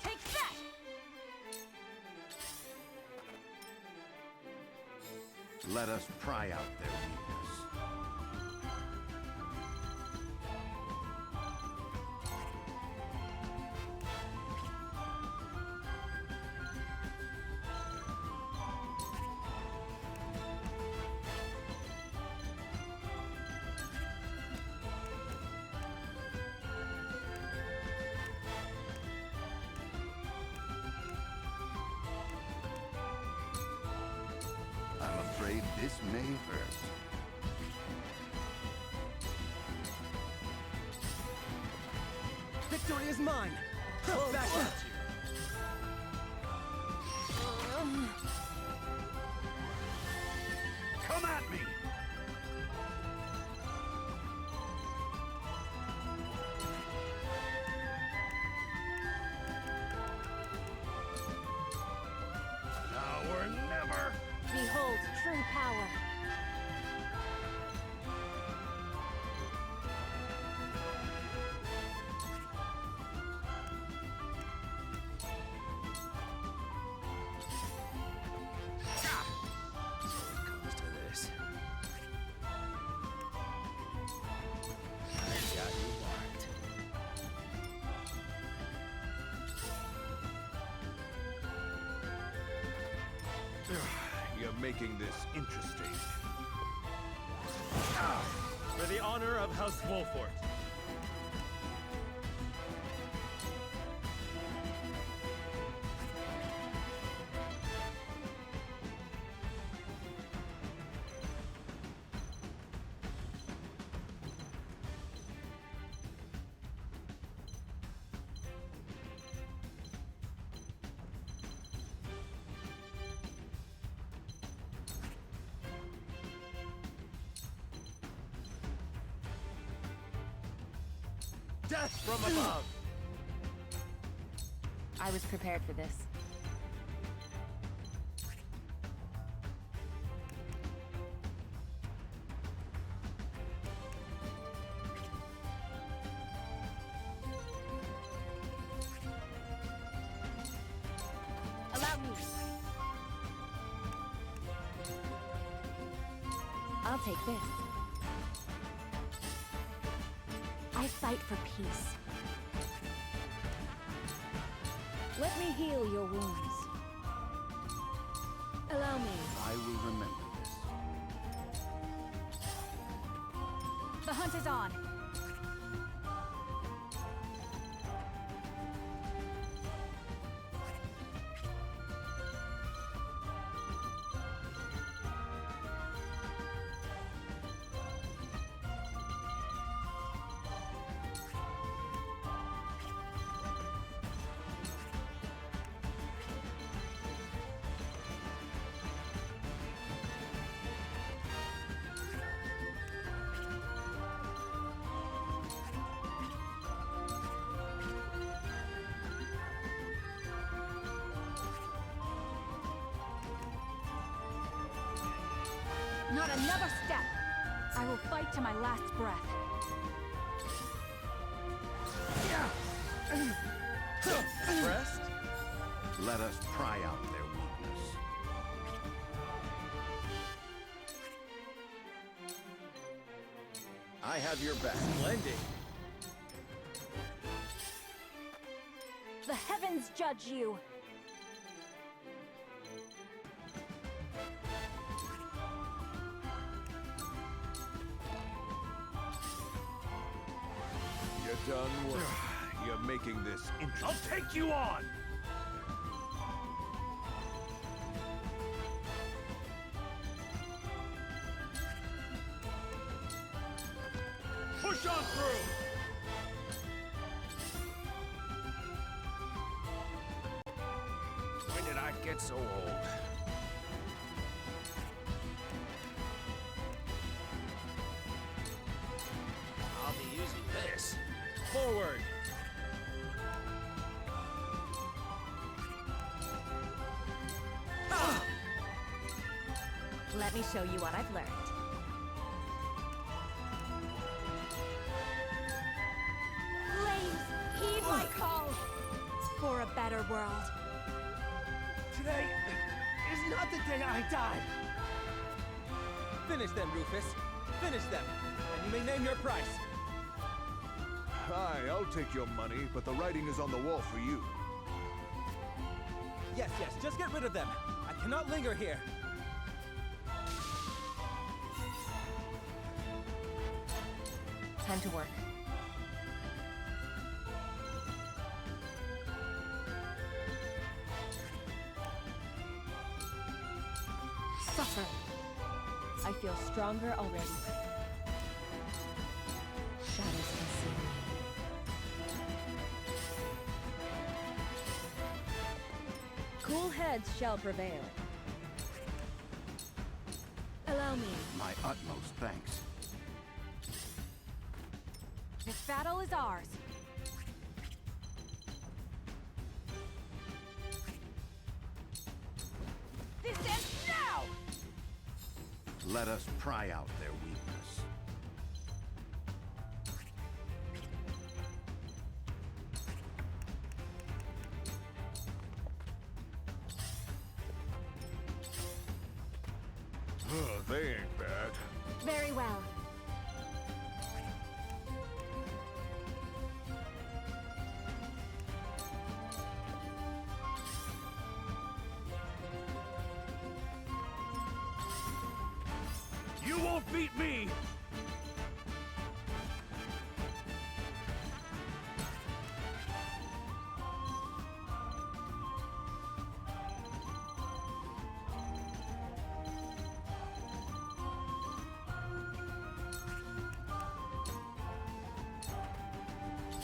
Take that! Let us pry out their weakness. I'm afraid this may hurt. Victory is mine! Back at you! Come at me! You're making this interesting. For the honor of House Wolfort. Death from above! I was prepared for this. Allow me. I'll take this. I fight for peace. Let me heal your wounds. Allow me. I will remember this. The hunt is on. Not another step! I will fight to my last breath. Rest? Let us pry out their weakness. I have your back. Splendid. The heavens judge you! You're done well. You're making this interesting. I'll take you on! Push on through! When did I get so old? I'll be using this. Forward! Let me show you what I've learned. Flames, heed my call! For a better world. Today is not the day I die. Finish them, Rufus. Finish them, and you may name your price. Aye, I'll take your money, but the writing is on the wall for you. Yes, yes, just get rid of them. I cannot linger here. Time to work. Suffer. I feel stronger already. Shadows conceal me. Cool heads shall prevail. Allow me. My utmost thanks. This battle is ours. This ends now! Let us pry out their weakness. They ain't bad. Very well.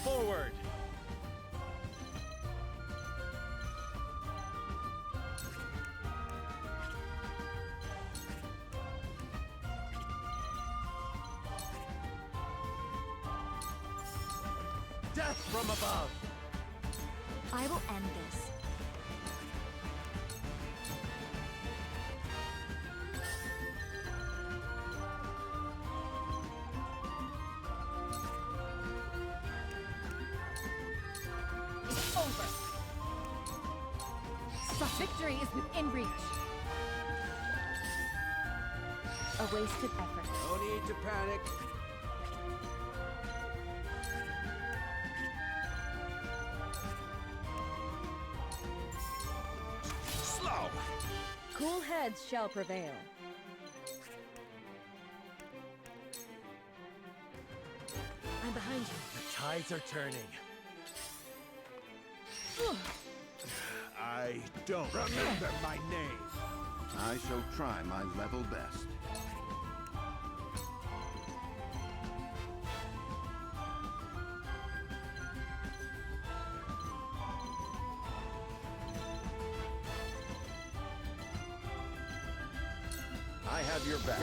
forward! Death from above! I will end this. It's over. Victory is within reach. A wasted effort. No need to panic. Slow! Cool heads shall prevail. I'm behind you. The tides are turning. I don't remember my name. I shall try my level best. I have your back.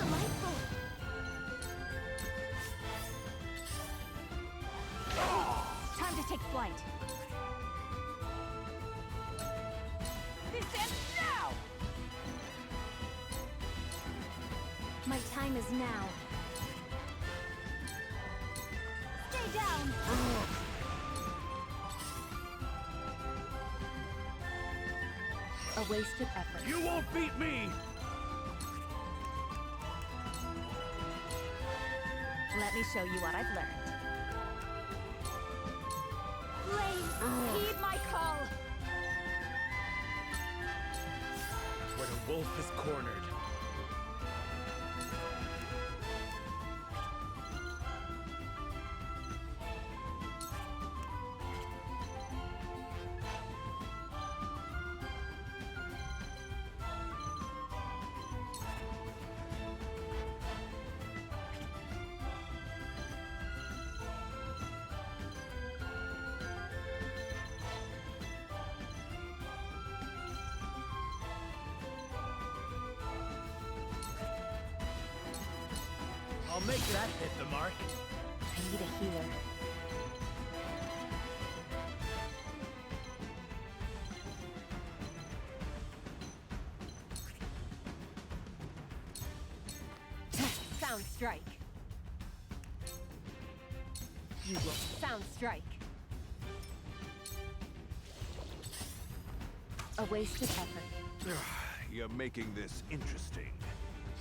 Time to take flight. This ends now! My time is now. Stay down! A wasted effort. You won't beat me! Let me show you what I've learned. Blaze, heed my call! When a wolf is cornered. I'll make that hit the mark. I need a healer. Sound strike. You will sound strike. A wasted effort. You're making this interesting.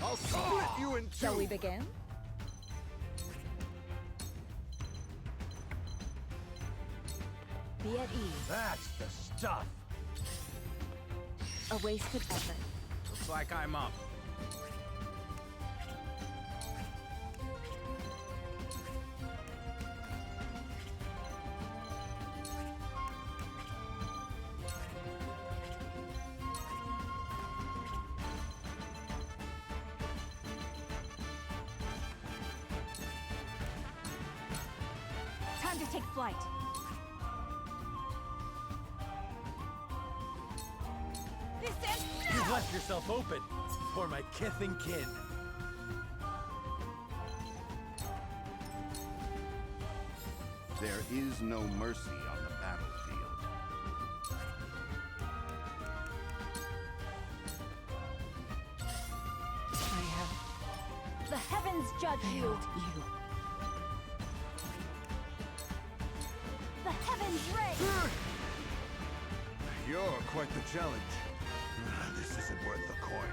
I'll split you in two! Shall we begin? Be at ease. That's the stuff. A wasted effort. Looks like I'm up. Time to take flight. This ends now! You've left yourself open for my kith and kin. There is no mercy on the battlefield. I have The heavens judge you! you. The heavens reign! You're quite the challenge. This isn't worth the coin.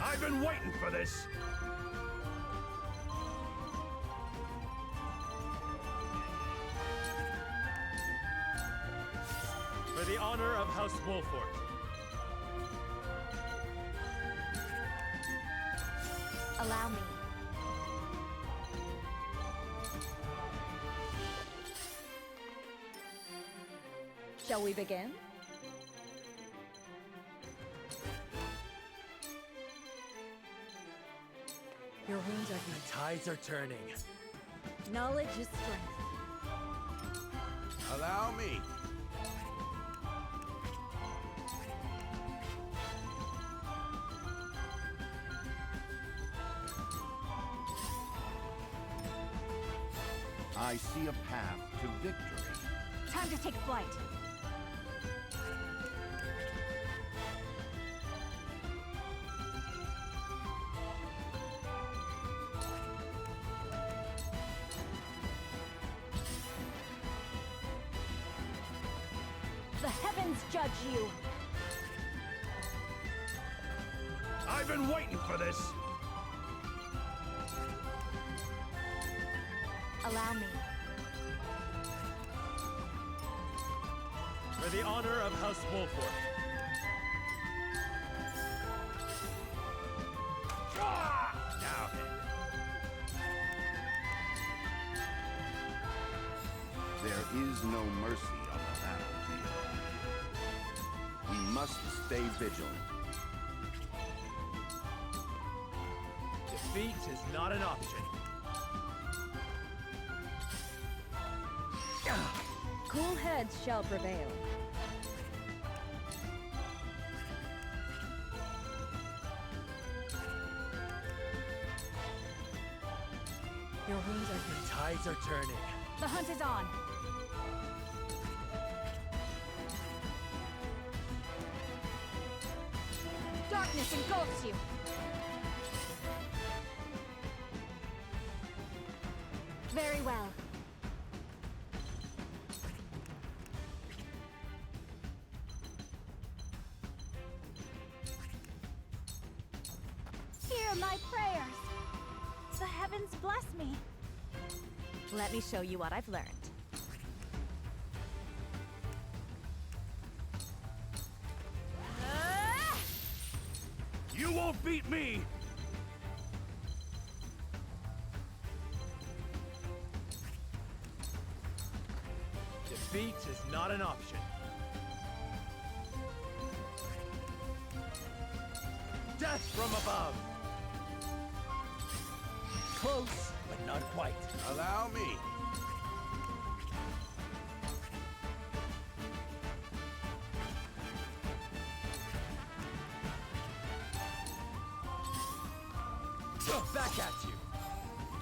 I've been waiting for this! For the honor of House Wolfort. Allow me. Shall we begin? Your wounds are healed. The tides are turning. Knowledge is strength. Allow me. I see a path to victory. Time to take flight. The heavens judge you. I've been waiting for this! Allow me. For the honor of House Wolford. Now then. There is no mercy on the battlefield. We must stay vigilant. Defeat is not an option. Cool heads shall prevail. Your wounds are healed. The tides are turning. The hunt is on. Darkness engulfs you. Very well. Hear my prayers. The heavens bless me. Let me show you what I've learned. You won't beat me! Defeat is not an option. Death from above! Close, but not quite. Allow me. Back at you!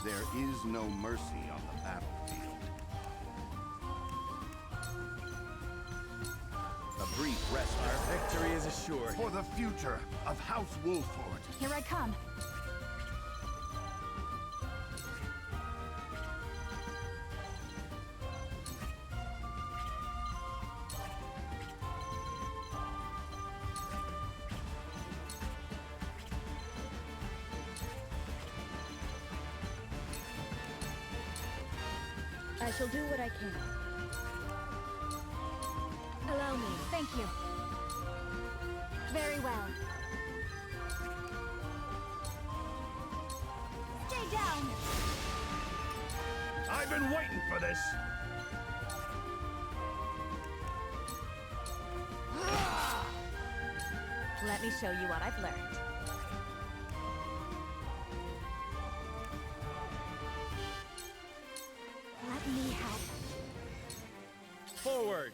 There is no mercy on the battlefield. A brief rest. Our victory is assured. For the future of House Wolford. Here I come. I shall do what I can. Allow me. Thank you. Very well. Stay down. I've been waiting for this! Let me show you what I've learned. Let me help. Forward!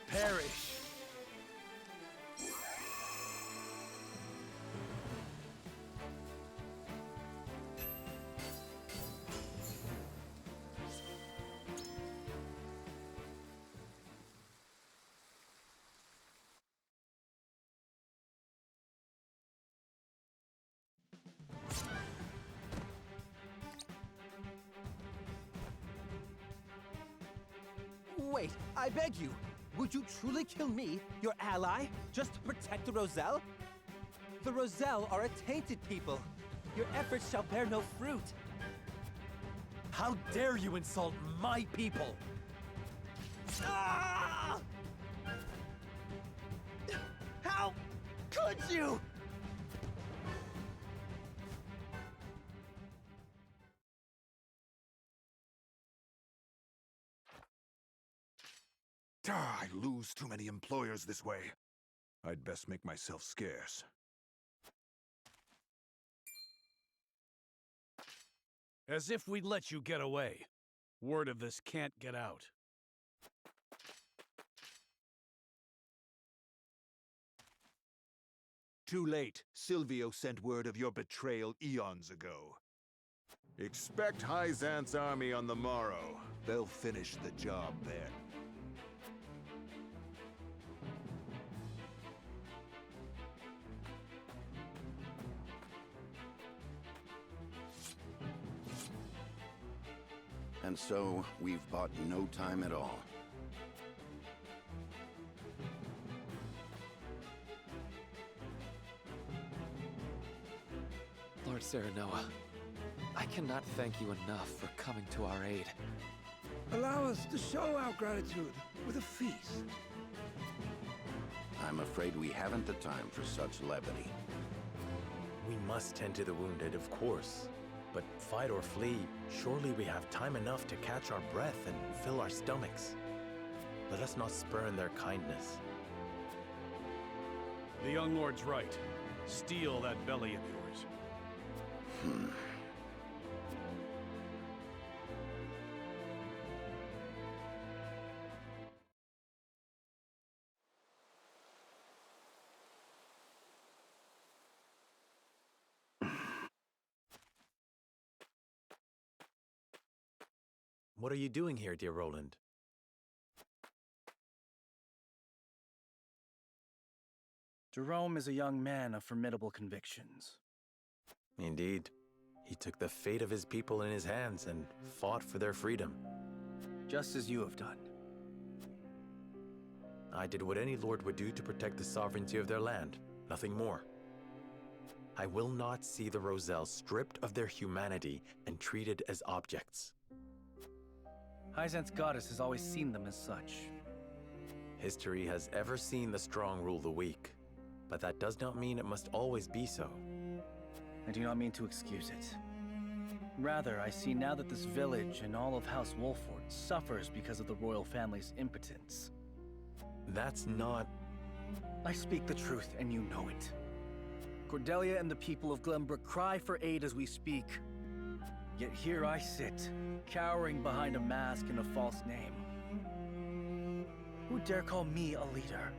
Perish! Wait, I beg you. Would you truly kill me, your ally, just to protect the Roselle? The Roselle are a tainted people. Your efforts shall bear no fruit. How dare you insult my people? Ah! How could you? I lose too many employers this way. I'd best make myself scarce. As if we'd let you get away. Word of this can't get out. Too late. Silvio sent word of your betrayal eons ago. Expect Hyzan's army on the morrow. They'll finish the job then. And so, we've bought no time at all. Lord Serenoa, I cannot thank you enough for coming to our aid. Allow us to show our gratitude with a feast. I'm afraid we haven't the time for such levity. We must tend to the wounded, of course. But fight or flee, surely we have time enough to catch our breath and fill our stomachs. Let us not spurn their kindness. The young lord's right. Steal that belly of yours. What are you doing here, dear Roland? Jerome is a young man of formidable convictions. Indeed. He took the fate of his people in his hands and fought for their freedom. Just as you have done. I did what any lord would do to protect the sovereignty of their land, nothing more. I will not see the Roselle stripped of their humanity and treated as objects. Hyzan's goddess has always seen them as such. History has ever seen the strong rule the weak, but that does not mean it must always be so. I do not mean to excuse it. Rather, I see now that this village and all of House Wolford suffers because of the royal family's impotence. That's not... I speak the truth, and you know it. Cordelia and the people of Glenbrook cry for aid as we speak. Yet here I sit, cowering behind a mask and a false name. Who dare call me a leader?